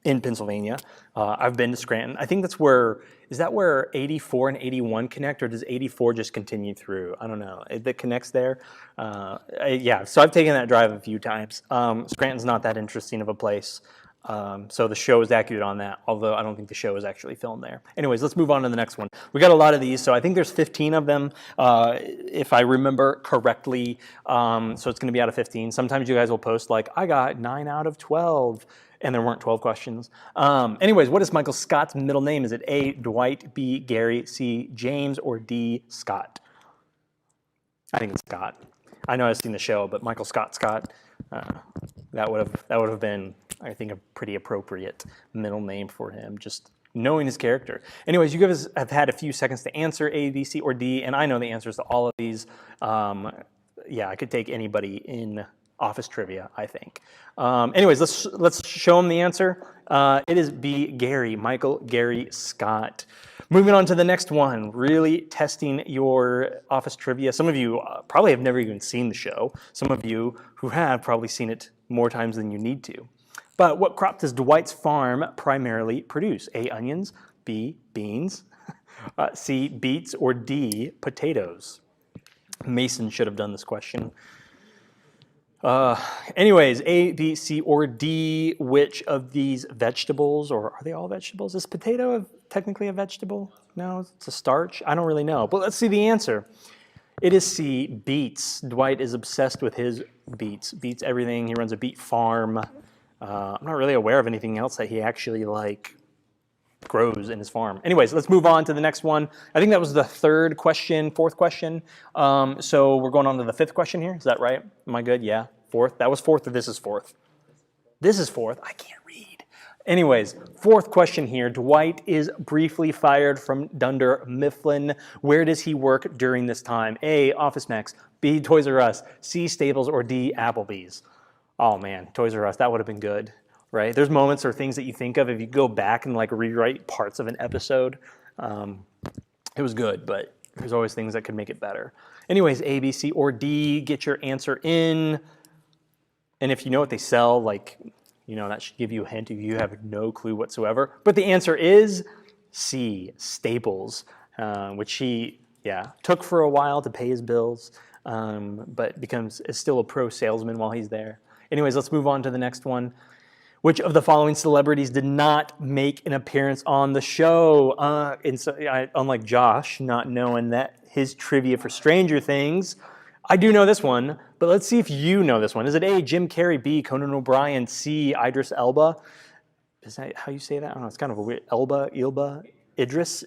in Pennsylvania. I've been to Scranton. I think that's where, is that where 84 and 81 connect, or does 84 just continue through? I don't know. It connects there. Yeah, so I've taken that drive a few times. Scranton's not that interesting of a place. So the show is accurate on that, although I don't think the show is actually filmed there. Anyways, let's move on to the next one. We got a lot of these, so I think there's 15 of them, if I remember correctly. So it's going to be out of 15. Sometimes you guys will post like, I got 9 out of 12, and there weren't 12 questions. Anyways, what is Michael Scott's middle name? Is it A, Dwight, B, Gary, C, James, or D, Scott? I think it's Scott. I know I've seen the show, but Michael Scott, that would have been, I think, a pretty appropriate middle name for him, just knowing his character. Anyways, you guys have had a few seconds to answer A, B, C, or D, and I know the answers to all of these. Yeah, I could take anybody in office trivia, I think. Anyways, let's show him the answer. It is B, Gary, Michael Gary Scott. Moving on to the next one, really testing your office trivia. Some of you probably have never even seen the show. Some of you who have probably seen it more times than you need to. But what crop does Dwight's farm primarily produce? A, onions, B, beans, C, beets, or D, potatoes? Mason should have done this question. Anyways, A, B, C, or D, which of these vegetables, or are they all vegetables? Is potato technically a vegetable? No, it's a starch. I don't really know, but let's see the answer. It is C, beets. Dwight is obsessed with his beets. Beets everything. He runs a beet farm. I'm not really aware of anything else that he actually grows in his farm. Anyways, let's move on to the next one. I think that was the fourth question. So we're going on to the fifth question here. Is that right? Am I good? Yeah. Fourth. That was fourth, or this is fourth? This is fourth. I can't read. Anyways, fourth question here. Dwight is briefly fired from Dunder Mifflin. Where does he work during this time? A, Office Max, B, Toys R Us, C, Staples, or D, Applebee's? Oh man, Toys R Us, that would have been good, right? There's moments or things that you think of if you go back and rewrite parts of an episode. It was good, but there's always things that could make it better. Anyways, A, B, C, or D, get your answer in. And if you know what they sell, that should give you a hint if you have no clue whatsoever. But the answer is C, Staples, which he, took for a while to pay his bills, but is still a pro salesman while he's there. Anyways, let's move on to the next one. Which of the following celebrities did not make an appearance on the show? Unlike Josh, not knowing that his trivia for Stranger Things, I do know this one, but let's see if you know this one. Is it A, Jim Carrey, B, Conan O'Brien, C, Idris Elba? Is that how you say that? I don't know. It's kind of a weird, Idris?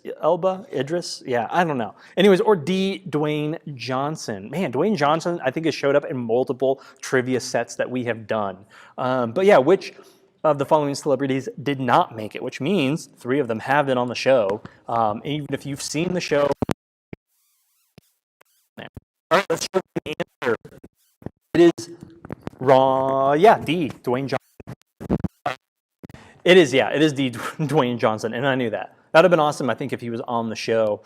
Yeah, I don't know. Anyways, or D, Dwayne Johnson. Man, Dwayne Johnson, I think, has showed up in multiple trivia sets that we have done. But yeah, which of the following celebrities did not make it, which means 3 of them have been on the show. Even if you've seen the show. All right, let's show the answer. It is wrong. Yeah, D, Dwayne Johnson. It is D, Dwayne Johnson, and I knew that. That would have been awesome, I think, if he was on the show.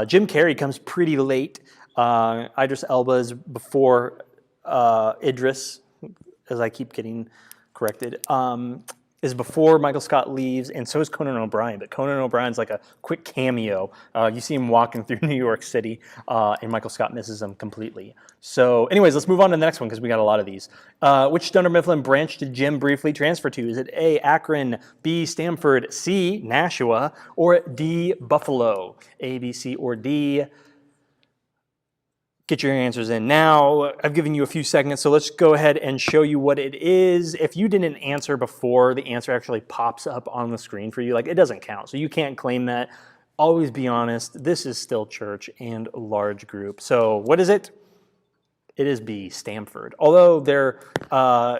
Jim Carrey comes pretty late. Idris Elba is before Idris, as I keep getting corrected, is before Michael Scott leaves, and so is Conan O'Brien. But Conan O'Brien's like a quick cameo. You see him walking through New York City, and Michael Scott misses him completely. So anyways, let's move on to the next one because we got a lot of these. Which Dunder Mifflin branch did Jim briefly transfer to? Is it A, Akron, B, Stamford, C, Nashua, or D, Buffalo? A, B, C, or D? Get your answers in now. I've given you a few seconds, so let's go ahead and show you what it is. If you didn't answer before the answer actually pops up on the screen for you, it doesn't count, so you can't claim that. Always be honest. This is still church and large group. So what is it? It is B, Stamford. Although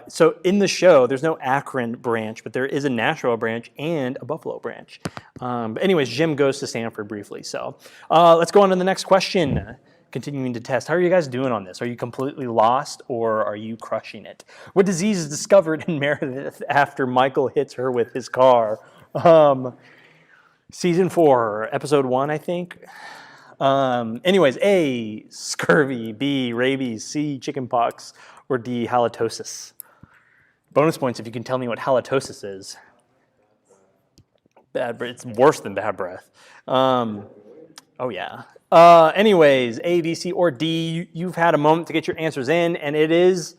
so in the show, there's no Akron branch, but there is a Nashua branch and a Buffalo branch. But anyways, Jim goes to Stamford briefly. So let's go on to the next question. Continuing to test. How are you guys doing on this? Are you completely lost or are you crushing it? What disease is discovered in Meredith after Michael hits her with his car? Season 4, episode 1, I think. Anyways, A, scurvy, B, rabies, C, chickenpox, or D, halitosis. Bonus points if you can tell me what halitosis is. Bad breath. It's worse than bad breath. Oh, yeah. Anyways, A, B, C, or D, you've had a moment to get your answers in, and it is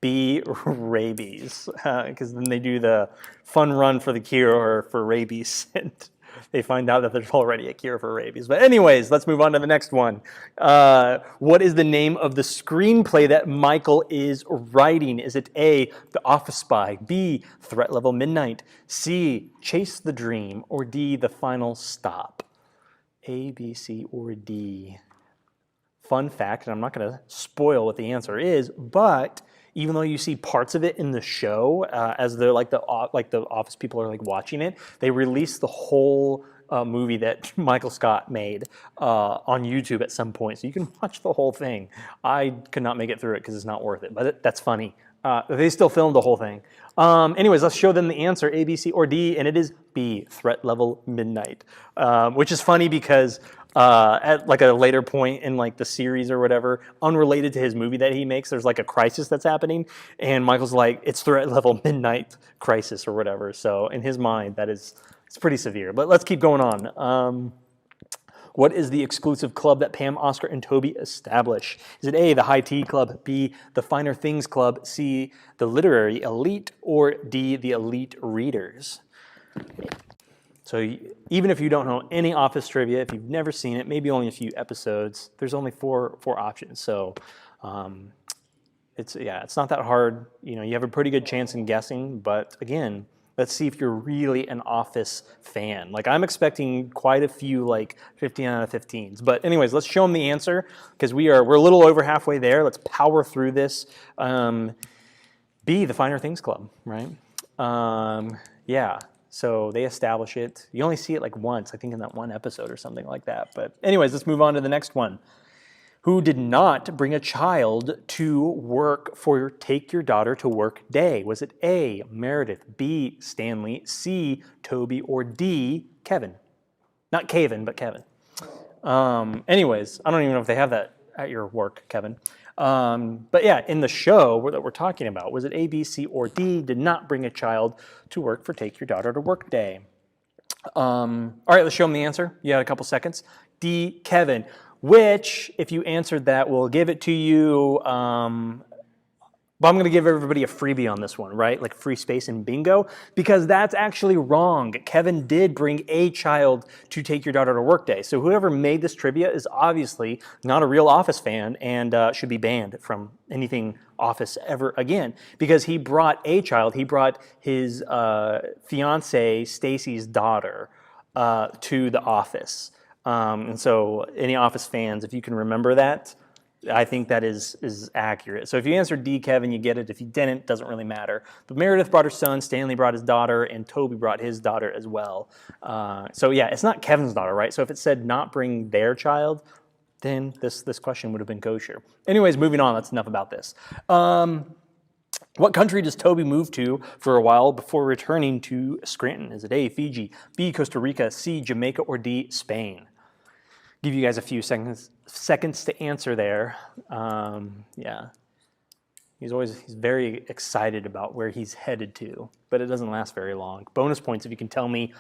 B, rabies, because then they do the fun run for the cure for rabies, and they find out that there's already a cure for rabies. But anyways, let's move on to the next one. What is the name of the screenplay that Michael is writing? Is it A, The Office Spy, B, Threat Level Midnight, C, Chase the Dream, or D, The Final Stop? A, B, C, or D? Fun fact, and I'm not going to spoil what the answer is, but even though you see parts of it in the show, as they're like the office people are like watching it, they release the whole movie that Michael Scott made on YouTube at some point, so you can watch the whole thing. I could not make it through it because it's not worth it, but that's funny. They still filmed the whole thing. Anyways, let's show them the answer, A, B, C, or D, and it is B, Threat Level Midnight, which is funny because at like a later point in like the series or whatever, unrelated to his movie that he makes, there's like a crisis that's happening, and Michael's like, it's Threat Level Midnight Crisis or whatever. So in his mind, it's pretty severe. But let's keep going on. What is the exclusive club that Pam, Oscar, and Toby establish? Is it A, the High Tea Club, B, the Finer Things Club, C, the Literary Elite, or D, the Elite Readers? So even if you don't know any Office trivia, if you've never seen it, maybe only a few episodes, there's only four options. So it's not that hard. You have a pretty good chance in guessing, but again, let's see if you're really an Office fan. Like I'm expecting quite a few like 15 out of 15s. But anyways, let's show them the answer because we're a little over halfway there. Let's power through this. B, the Finer Things Club, right? Yeah. So they establish it. You only see it like once, I think in that one episode or something like that. But anyways, let's move on to the next one. Who did not bring a child to work for Take Your Daughter to Work Day? Was it A, Meredith, B, Stanley, C, Toby, or D, Kevin? Not Kevin, but Kevin. Anyways, I don't even know if they have that at your work, Kevin. But yeah, in the show that we're talking about, was it A, B, C, or D, did not bring a child to work for Take Your Daughter to Work Day? All right, let's show them the answer. You had a couple seconds. D, Kevin. Which, if you answered that, will give it to you, but I'm going to give everybody a freebie on this one, right? Like free space in bingo, because that's actually wrong. Kevin did bring a child to Take Your Daughter to Work Day. So whoever made this trivia is obviously not a real Office fan and should be banned from anything Office ever again, because he brought a child. He brought his fiance, Stacy's daughter, to the Office. And so any Office fans, if you can remember that, I think that is accurate. So if you answered D, Kevin, you get it. If you didn't, it doesn't really matter. But Meredith brought her son, Stanley brought his daughter, and Toby brought his daughter as well. So yeah, it's not Kevin's daughter, right? So if it said not bring their child, then this question would have been kosher. Anyways, moving on. That's enough about this. What country does Toby move to for a while before returning to Scranton? Is it A, Fiji, B, Costa Rica, C, Jamaica, or D, Spain? Give you guys a few seconds to answer there. Yeah, he's very excited about where he's headed to, but it doesn't last very long. Bonus points if you can tell me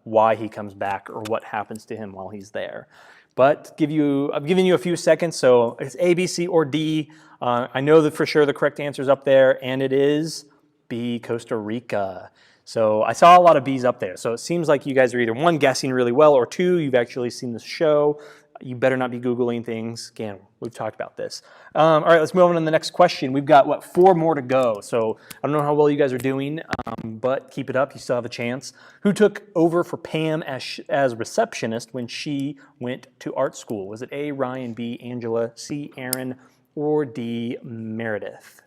why he comes back or what happens to him while he's there. But I've given you a few seconds, so it's A, B, C, or D. I know that for sure the correct answer is up there, and it is B, Costa Rica. So I saw a lot of B's up there. So it seems like you guys are either one, guessing really well, or two, you've actually seen the show. You better not be Googling things. Again, we've talked about this. All right, let's move on to the next question. We've got, 4 more to go. So I don't know how well you guys are doing, but keep it up. You still have a chance. Who took over for Pam as receptionist when she went to art school? Was it A, Ryan, B, Angela, C, Aaron, or D, Meredith?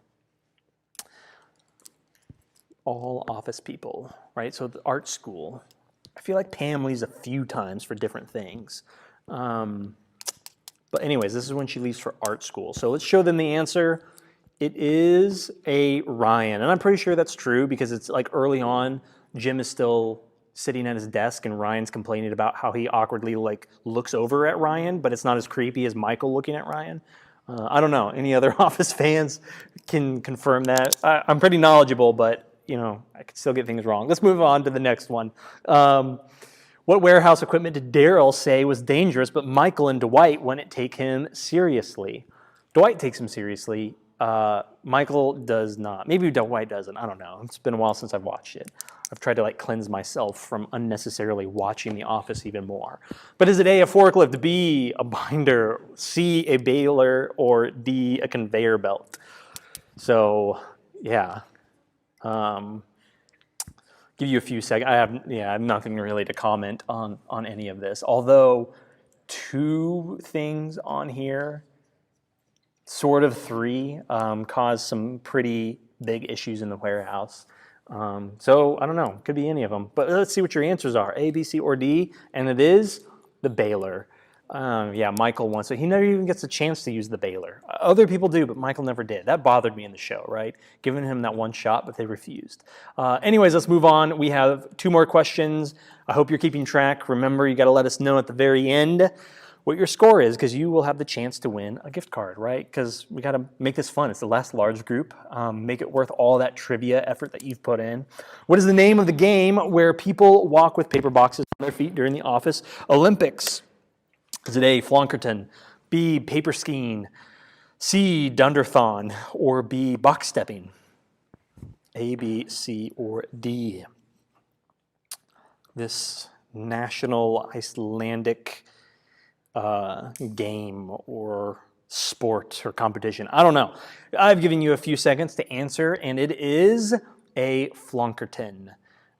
All Office people, right? So the art school. I feel like Pam leaves a few times for different things. But anyways, this is when she leaves for art school. So let's show them the answer. It is a Ryan. And I'm pretty sure that's true because it's like early on, Jim is still sitting at his desk and Ryan's complaining about how he awkwardly like looks over at Ryan, but it's not as creepy as Michael looking at Ryan. I don't know. Any other Office fans can confirm that. I'm pretty knowledgeable, but you know, I could still get things wrong. Let's move on to the next one. What warehouse equipment did Daryl say was dangerous, but Michael and Dwight wouldn't take him seriously? Dwight takes him seriously. Michael does not. Maybe Dwight doesn't. I don't know. It's been a while since I've watched it. I've tried to like cleanse myself from unnecessarily watching The Office even more. But is it A, a forklift, B, a binder, C, a baler, or D, a conveyor belt? So, yeah. Give you a few seconds. I have nothing really to comment on any of this. Although 2 things on here, sort of 3, caused some pretty big issues in the warehouse. So I don't know. Could be any of them. But let's see what your answers are: A, B, C, or D. And it is the baler. Yeah, Michael wants it. He never even gets a chance to use the baler. Other people do, but Michael never did. That bothered me in the show, right? Giving him that one shot, but they refused. Anyways, let's move on. We have 2 more questions. I hope you're keeping track. Remember, you got to let us know at the very end what your score is, because you will have the chance to win a gift card, right? Because we got to make this fun. It's the last large group. Make it worth all that trivia effort that you've put in. What is the name of the game where people walk with paper boxes on their feet during the Office Olympics? Is it A, Flonkerton, B, paper skiing, C, Dunderthon, or B, box stepping? A, B, C, or D. This national Icelandic game or sport or competition. I don't know. I've given you a few seconds to answer, and it is a Flonkerton.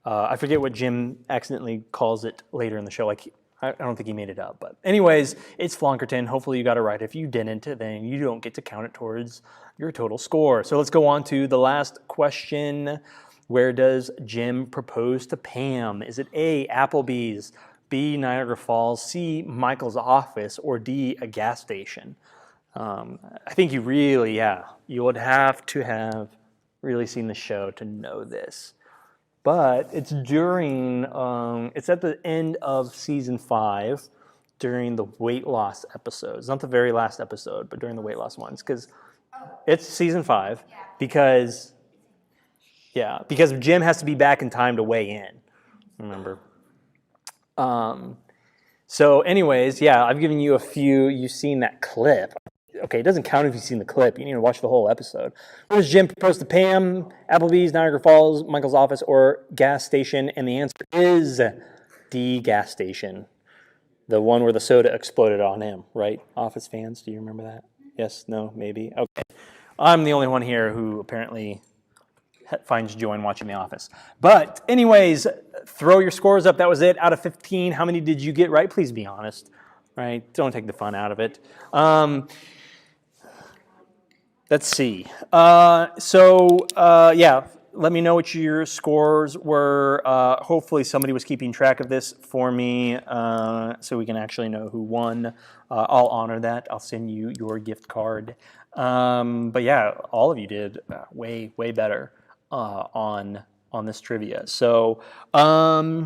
I forget what Jim accidentally calls it later in the show. Like, I don't think he made it up. But anyways, it's Flonkerton. Hopefully you got it right. If you didn't, then you don't get to count it towards your total score. So let's go on to the last question. Where does Jim propose to Pam? Is it A, Applebee's, B, Niagara Falls, C, Michael's office, or D, a gas station? I think you really, you would have to have really seen the show to know this. But it's during, it's at the end of season 5 during the weight loss episodes. Not the very last episode, but during the weight loss ones. Because it's season 5. Because Jim has to be back in time to weigh in. Remember? So anyways, I've given you a few. You've seen that clip. Okay, it doesn't count if you've seen the clip. You need to watch the whole episode. What does Jim propose to Pam? Applebee's, Niagara Falls, Michael's office, or gas station? And the answer is D, gas station. The one where the soda exploded on him, right? Office fans, do you remember that? Yes, no, maybe? Okay. I'm the only one here who apparently finds joy in watching The Office. But anyways, throw your scores up. That was it. Out of 15, how many did you get right? Please be honest, right? Don't take the fun out of it. Let's see. Let me know what your scores were. Hopefully somebody was keeping track of this for me so we can actually know who won. I'll honor that. I'll send you your gift card. All of you did way better on this trivia. So I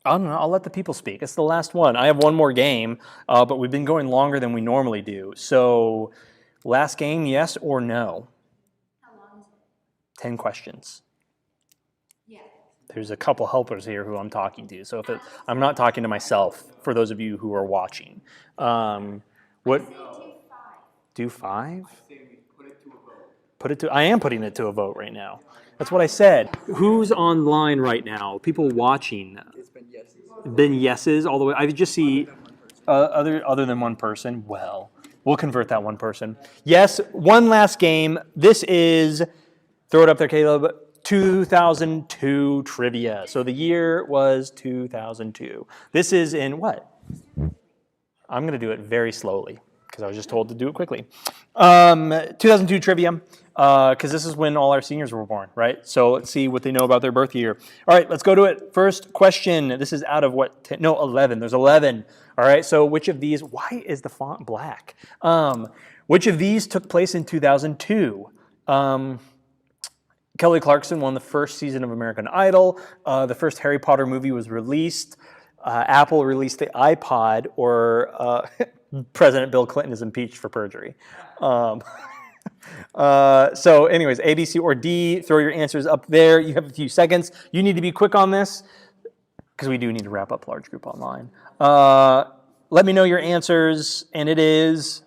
don't know. I'll let the people speak. It's the last one. I have one more game, but we've been going longer than we normally do. So last game, yes or no? How long is it? 10 questions. Yeah. There's a couple helpers here who I'm talking to. So I'm not talking to myself, for those of you who are watching. What? Do 5? I am putting it to a vote right now. That's what I said. Who's online right now? People watching. It's been yeses. Been yeses all the way. I just see other than one person. Well, we'll convert that one person. Yes, one last game. This is, throw it up there, Caleb, 2002 trivia. So the year was 2002. This is in what? I'm going to do it very slowly because I was just told to do it quickly. 2002 trivia, because this is when all our seniors were born, right? So let's see what they know about their birth year. All right, let's go to it. First question. This is out of what? 11. There's 11. All right, so which of these, why is the font black? Which of these took place in 2002? Kelly Clarkson won the first season of American Idol. The first Harry Potter movie was released. Apple released the iPod, or President Bill Clinton is impeached for perjury. So anyways, A, B, C, or D, throw your answers up there. You have a few seconds. You need to be quick on this because we do need to wrap up large group online. Let me know your answers, and it is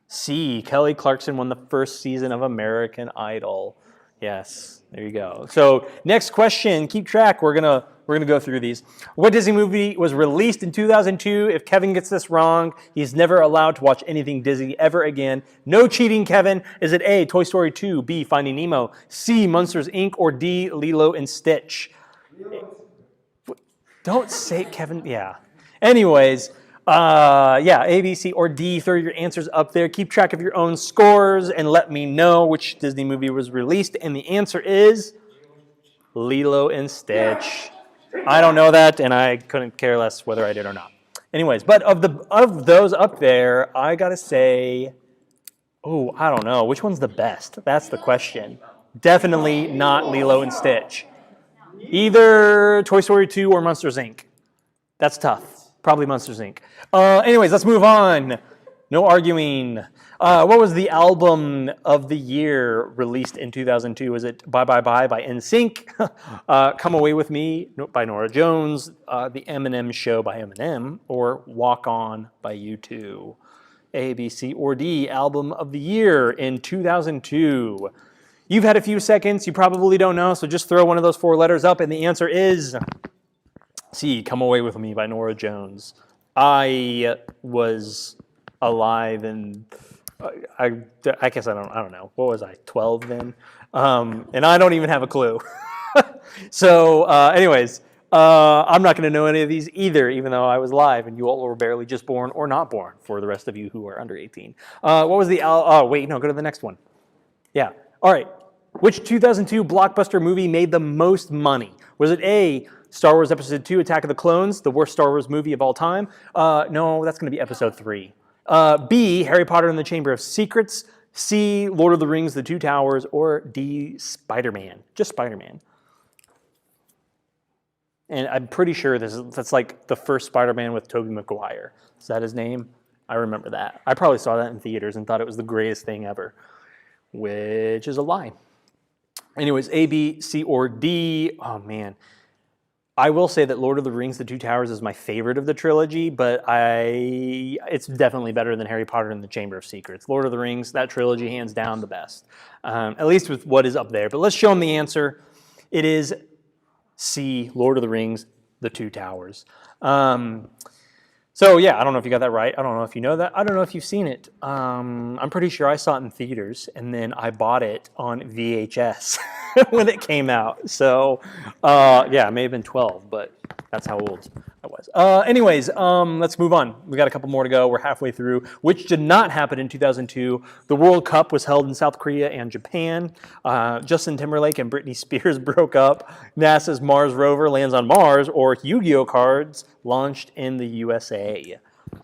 C. Kelly Clarkson won the first season of American Idol. Yes, there you go. So next question, keep track. We're gonna go through these. What Disney movie was released in 2002? If Kevin gets this wrong, he's never allowed to watch anything Disney ever again. No cheating, Kevin. Is it A, Toy Story 2, B, Finding Nemo, C, Monsters, Inc., or D, Lilo and Stitch? Don't say Kevin. Yeah. Anyways, yeah, A, B, C, or D. Throw your answers up there. Keep track of your own scores and let me know which Disney movie was released. And the answer is Lilo and Stitch. I don't know that, and I couldn't care less whether I did or not. Anyways, but of those up there, I gotta say, oh, I don't know. Which one's the best? That's the question. Definitely not Lilo and Stitch. Either Toy Story 2 or Monsters, Inc. That's tough. Probably Monsters, Inc. Anyways, let's move on. No arguing. What was the album of the year released in 2002? Was it Bye Bye Bye by NSYNC, Come Away With Me by Norah Jones, The Eminem Show by Eminem, or Walk On by U2? A, B, C, or D, album of the year in 2002. You've had a few seconds. You probably don't know, so just throw one of those four letters up, and the answer is C, Come Away With Me by Norah Jones. I was alive, and I guess I don't know. What was I, 12 then? And I don't even have a clue. So anyways, I'm not going to know any of these either, even though I was live, and you all were barely just born or not born, for the rest of you who are under 18. What was the, wait, no, go to the next one. Yeah. All right. Which 2002 blockbuster movie made the most money? Was it A, Star Wars Episode 2, Attack of the Clones, the worst Star Wars movie of all time? No, that's going to be Episode 3. B, Harry Potter and the Chamber of Secrets. C, Lord of the Rings, The Two Towers. Or D, Spider-Man. Just Spider-Man. And I'm pretty sure that's like the first Spider-Man with Tobey Maguire. Is that his name? I remember that. I probably saw that in theaters and thought it was the greatest thing ever, which is a lie. Anyways, A, B, C, or D. Oh, man. I will say that Lord of the Rings, The Two Towers is my favorite of the trilogy, but it's definitely better than Harry Potter and the Chamber of Secrets. Lord of the Rings, that trilogy, hands down the best, at least with what is up there. But let's show them the answer. It is C, Lord of the Rings, The Two Towers. So yeah, I don't know if you got that right. I don't know if you know that. I don't know if you've seen it. I'm pretty sure I saw it in theaters, and then I bought it on VHS when it came out. So yeah, I may have been 12, but that's how old I was. Anyways, let's move on. We got a couple more to go. We're halfway through, which did not happen in 2002. The World Cup was held in South Korea and Japan. Justin Timberlake and Britney Spears broke up. NASA's Mars rover lands on Mars, or Yu-Gi-Oh cards launched in the USA.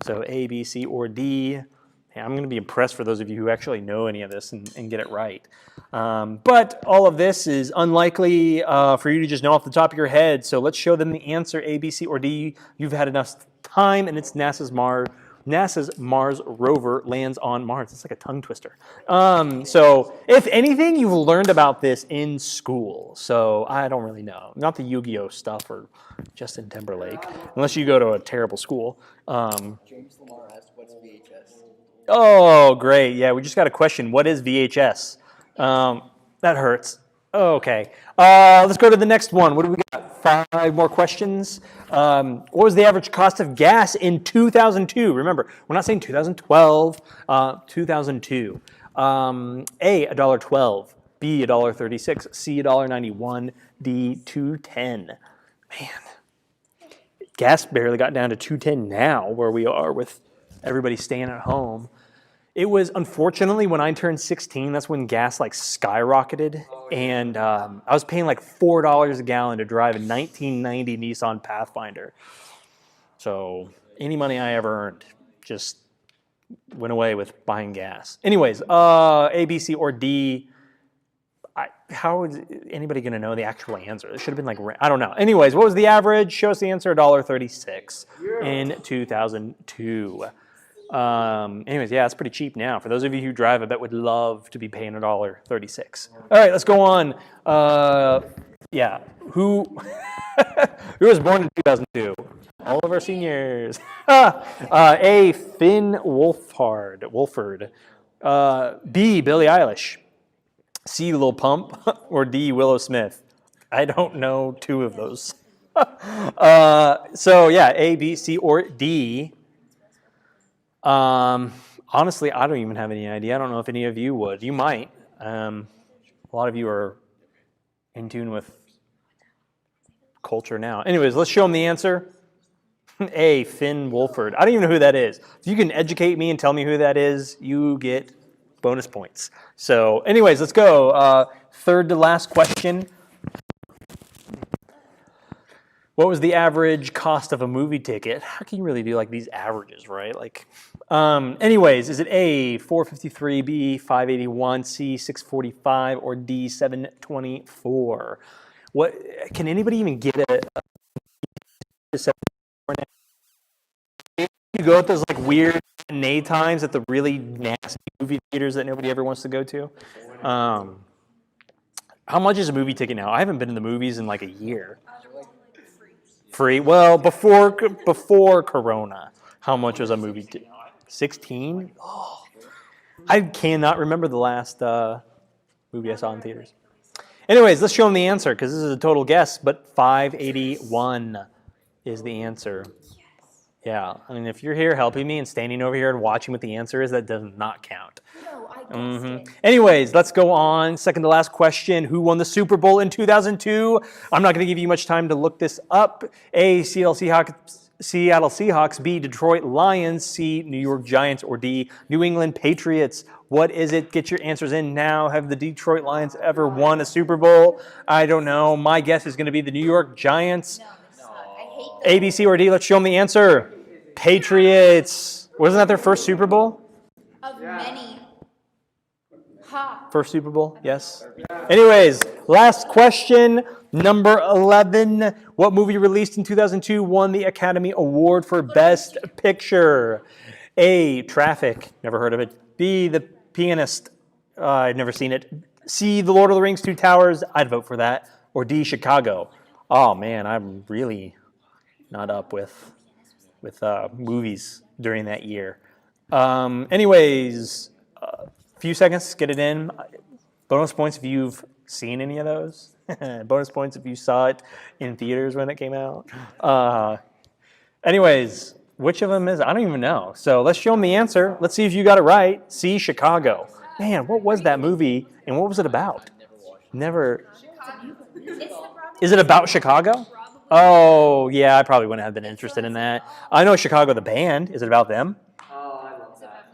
So A, B, C, or D. Yeah, I'm going to be impressed for those of you who actually know any of this and get it right. But all of this is unlikely for you to just know off the top of your head. So let's show them the answer, A, B, C, or D. You've had enough time, and it's NASA's Mars rover lands on Mars. It's like a tongue twister. So if anything, you've learned about this in school. So I don't really know. Not the Yu-Gi-Oh stuff or Justin Timberlake, unless you go to a terrible school. James Lamar asked, what's VHS? Oh, great. Yeah, we just got a question. What is VHS? That hurts. Okay. Let's go to the next one. What do we got? 5 more questions. What was the average cost of gas in 2002? Remember, we're not saying 2012, 2002. A, $1.12. B, $1.36. C, $1.91. D, $2.10. Man, gas barely got down to $2.10 now, where we are with everybody staying at home. It was, unfortunately, when I turned 16, that's when gas like skyrocketed, and I was paying like $4 a gallon to drive a 1990 Nissan Pathfinder. So any money I ever earned just went away with buying gas. Anyways, A, B, C, or D. how is anybody going to know the actual answer? It should have been like, I don't know. Anyways, what was the average? Show us the answer, $1.36 in 2002. Anyways, yeah, it's pretty cheap now. For those of you who drive, I bet would love to be paying $1.36. All right, let's go on. Yeah, who was born in 2002? All of our seniors. A, Finn Wolfhard. B, Billie Eilish. C, Lil Pump. Or D, Willow Smith. I don't know two of those. So yeah, A, B, C, or D. Honestly, I don't even have any idea. I don't know if any of you would. You might. A lot of you are in tune with culture now. Anyways, let's show them the answer. A, Finn Wolfhard. I don't even know who that is. If you can educate me and tell me who that is, you get bonus points. So anyways, let's go. Third to last question. What was the average cost of a movie ticket? How can you really do like these averages, right? Like, anyways, is it A, $4.53, B, $5.81, C, $6.45, or D, $7.24? What can anybody even get a you go at those like weird matinee times at the really nasty movie theaters that nobody ever wants to go to? How much is a movie ticket now? I haven't been in the movies in like a year. Free? Well, before Corona, how much was a movie ticket? 16? Oh, I cannot remember the last movie I saw in theaters. Anyways, let's show them the answer because this is a total guess, but $5.81 is the answer. Yeah, I mean, if you're here helping me and standing over here and watching what the answer is, that does not count. No, I guessed it. Anyways, let's go on. Second to last question. Who won the Super Bowl in 2002? I'm not going to give you much time to look this up. A, Seattle Seahawks. B, Detroit Lions. C, New York Giants. Or D, New England Patriots. What is it? Get your answers in now. Have the Detroit Lions ever won a Super Bowl? I don't know. My guess is going to be the New York Giants. A, B, C, or D. Let's show them the answer. Patriots. Wasn't that their first Super Bowl? Of many. Ha. First Super Bowl? Yes. Anyways, last question. Number 11. What movie released in 2002 won the Academy Award for Best Picture? A, Traffic. Never heard of it. B, The Pianist. I've never seen it. C, The Lord of the Rings, Two Towers. I'd vote for that. Or D, Chicago. Oh, man, I'm really not up with movies during that year. Anyways, a few seconds, get it in. Bonus points if you've seen any of those. Bonus points if you saw it in theaters when it came out. Anyways, which of them is it? I don't even know. So let's show them the answer. Let's see if you got it right. C, Chicago. Man, what was that movie and what was it about? Never. Is it about Chicago? Oh, yeah, I probably wouldn't have been interested in that. I know Chicago, the band. Is it about them? Oh, I love that.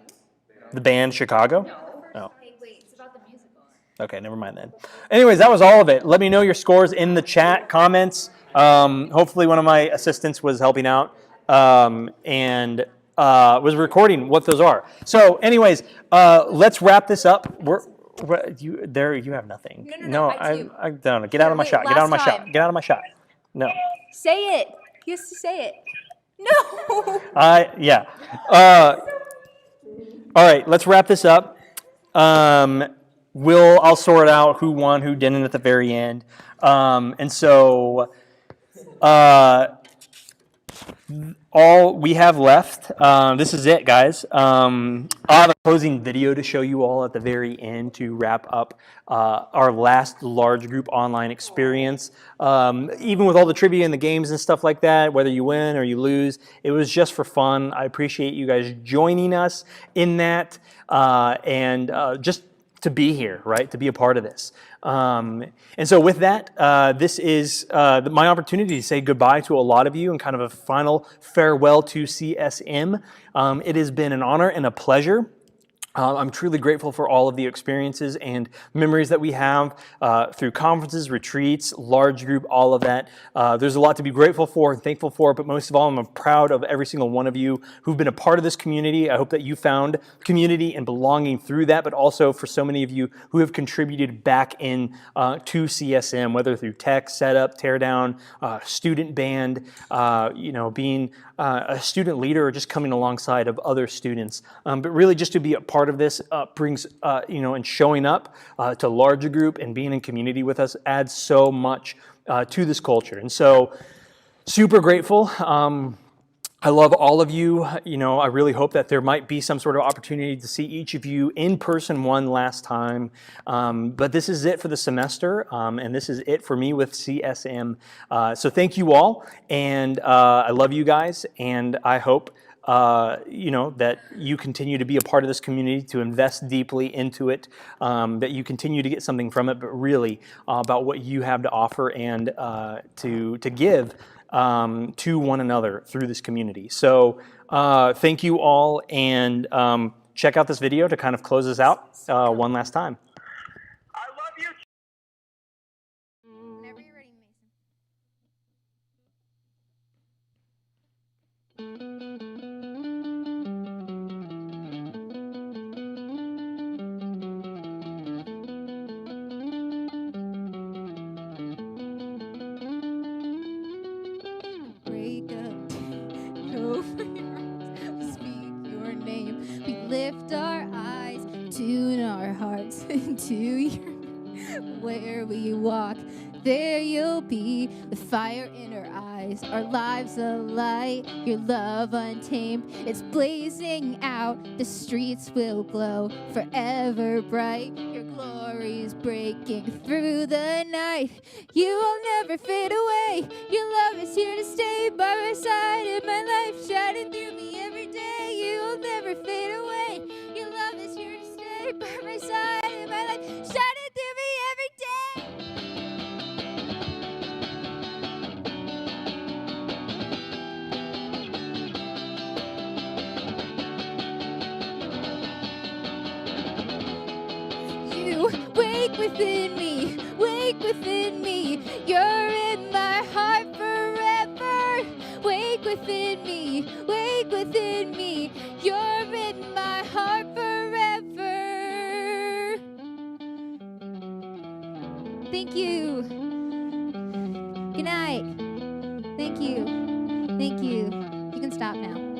The band Chicago? No. Wait, it's about the musical. Okay, never mind then. Anyways, that was all of it. Let me know your scores in the chat, comments. Hopefully one of my assistants was helping out and was recording what those are. So anyways, let's wrap this up. You have nothing. No, I do. I don't. Get out of my shot. Get out of my shot. Get out of my shot. No. Say it. He has to say it. No. Yeah. All right, let's wrap this up. I'll sort out who won, who didn't at the very end. And so all we have left, this is it, guys. I'll have a closing video to show you all at the very end to wrap up our last large group online experience. Even with all the trivia and the games and stuff like that, whether you win or you lose, it was just for fun. I appreciate you guys joining us in that and just to be here, right? To be a part of this. And so with that, this is my opportunity to say goodbye to a lot of you and kind of a final farewell to CSM. It has been an honor and a pleasure I'm truly grateful for all of the experiences and memories that we have through conferences, retreats, large group, all of that. There's a lot to be grateful for and thankful for, but most of all, I'm proud of every single one of you who've been a part of this community. I hope that you found community and belonging through that, but also for so many of you who have contributed back in to CSM, whether through tech, setup, teardown, student band, being a student leader or just coming alongside of other students. But really just to be a part of this brings, and showing up to larger group and being in community with us adds so much to this culture. And so super grateful. I love all of you. I really hope that there might be some sort of opportunity to see each of you in person one last time. But this is it for the semester, and this is it for me with CSM. So thank you all, and I love you guys, and I hope that you continue to be a part of this community, to invest deeply into it, that you continue to get something from it, but really about what you have to offer and to give to one another through this community. So thank you all, and check out this video to kind of close us out one last time. I love you. Whenever you're ready, Mason. Wake up, open your eyes, speak your name. We lift our eyes, tune our hearts into your where we walk. There you'll be, the fire in our eyes, our lives alight, your love untamed. It's blazing out, the streets will glow, forever bright. Your glory's breaking through the night. You will never fade away. Your love is here to stay by my side in my life, shining through me every day. You will never fade away. Your love is here to stay by my side in my life, shining through me every day. You wake within me, wake within me. You're in my heart forever. Wake within me, wake within me. You're in my heart forever. Thank you. Good night. Thank you. Thank you. You can stop now.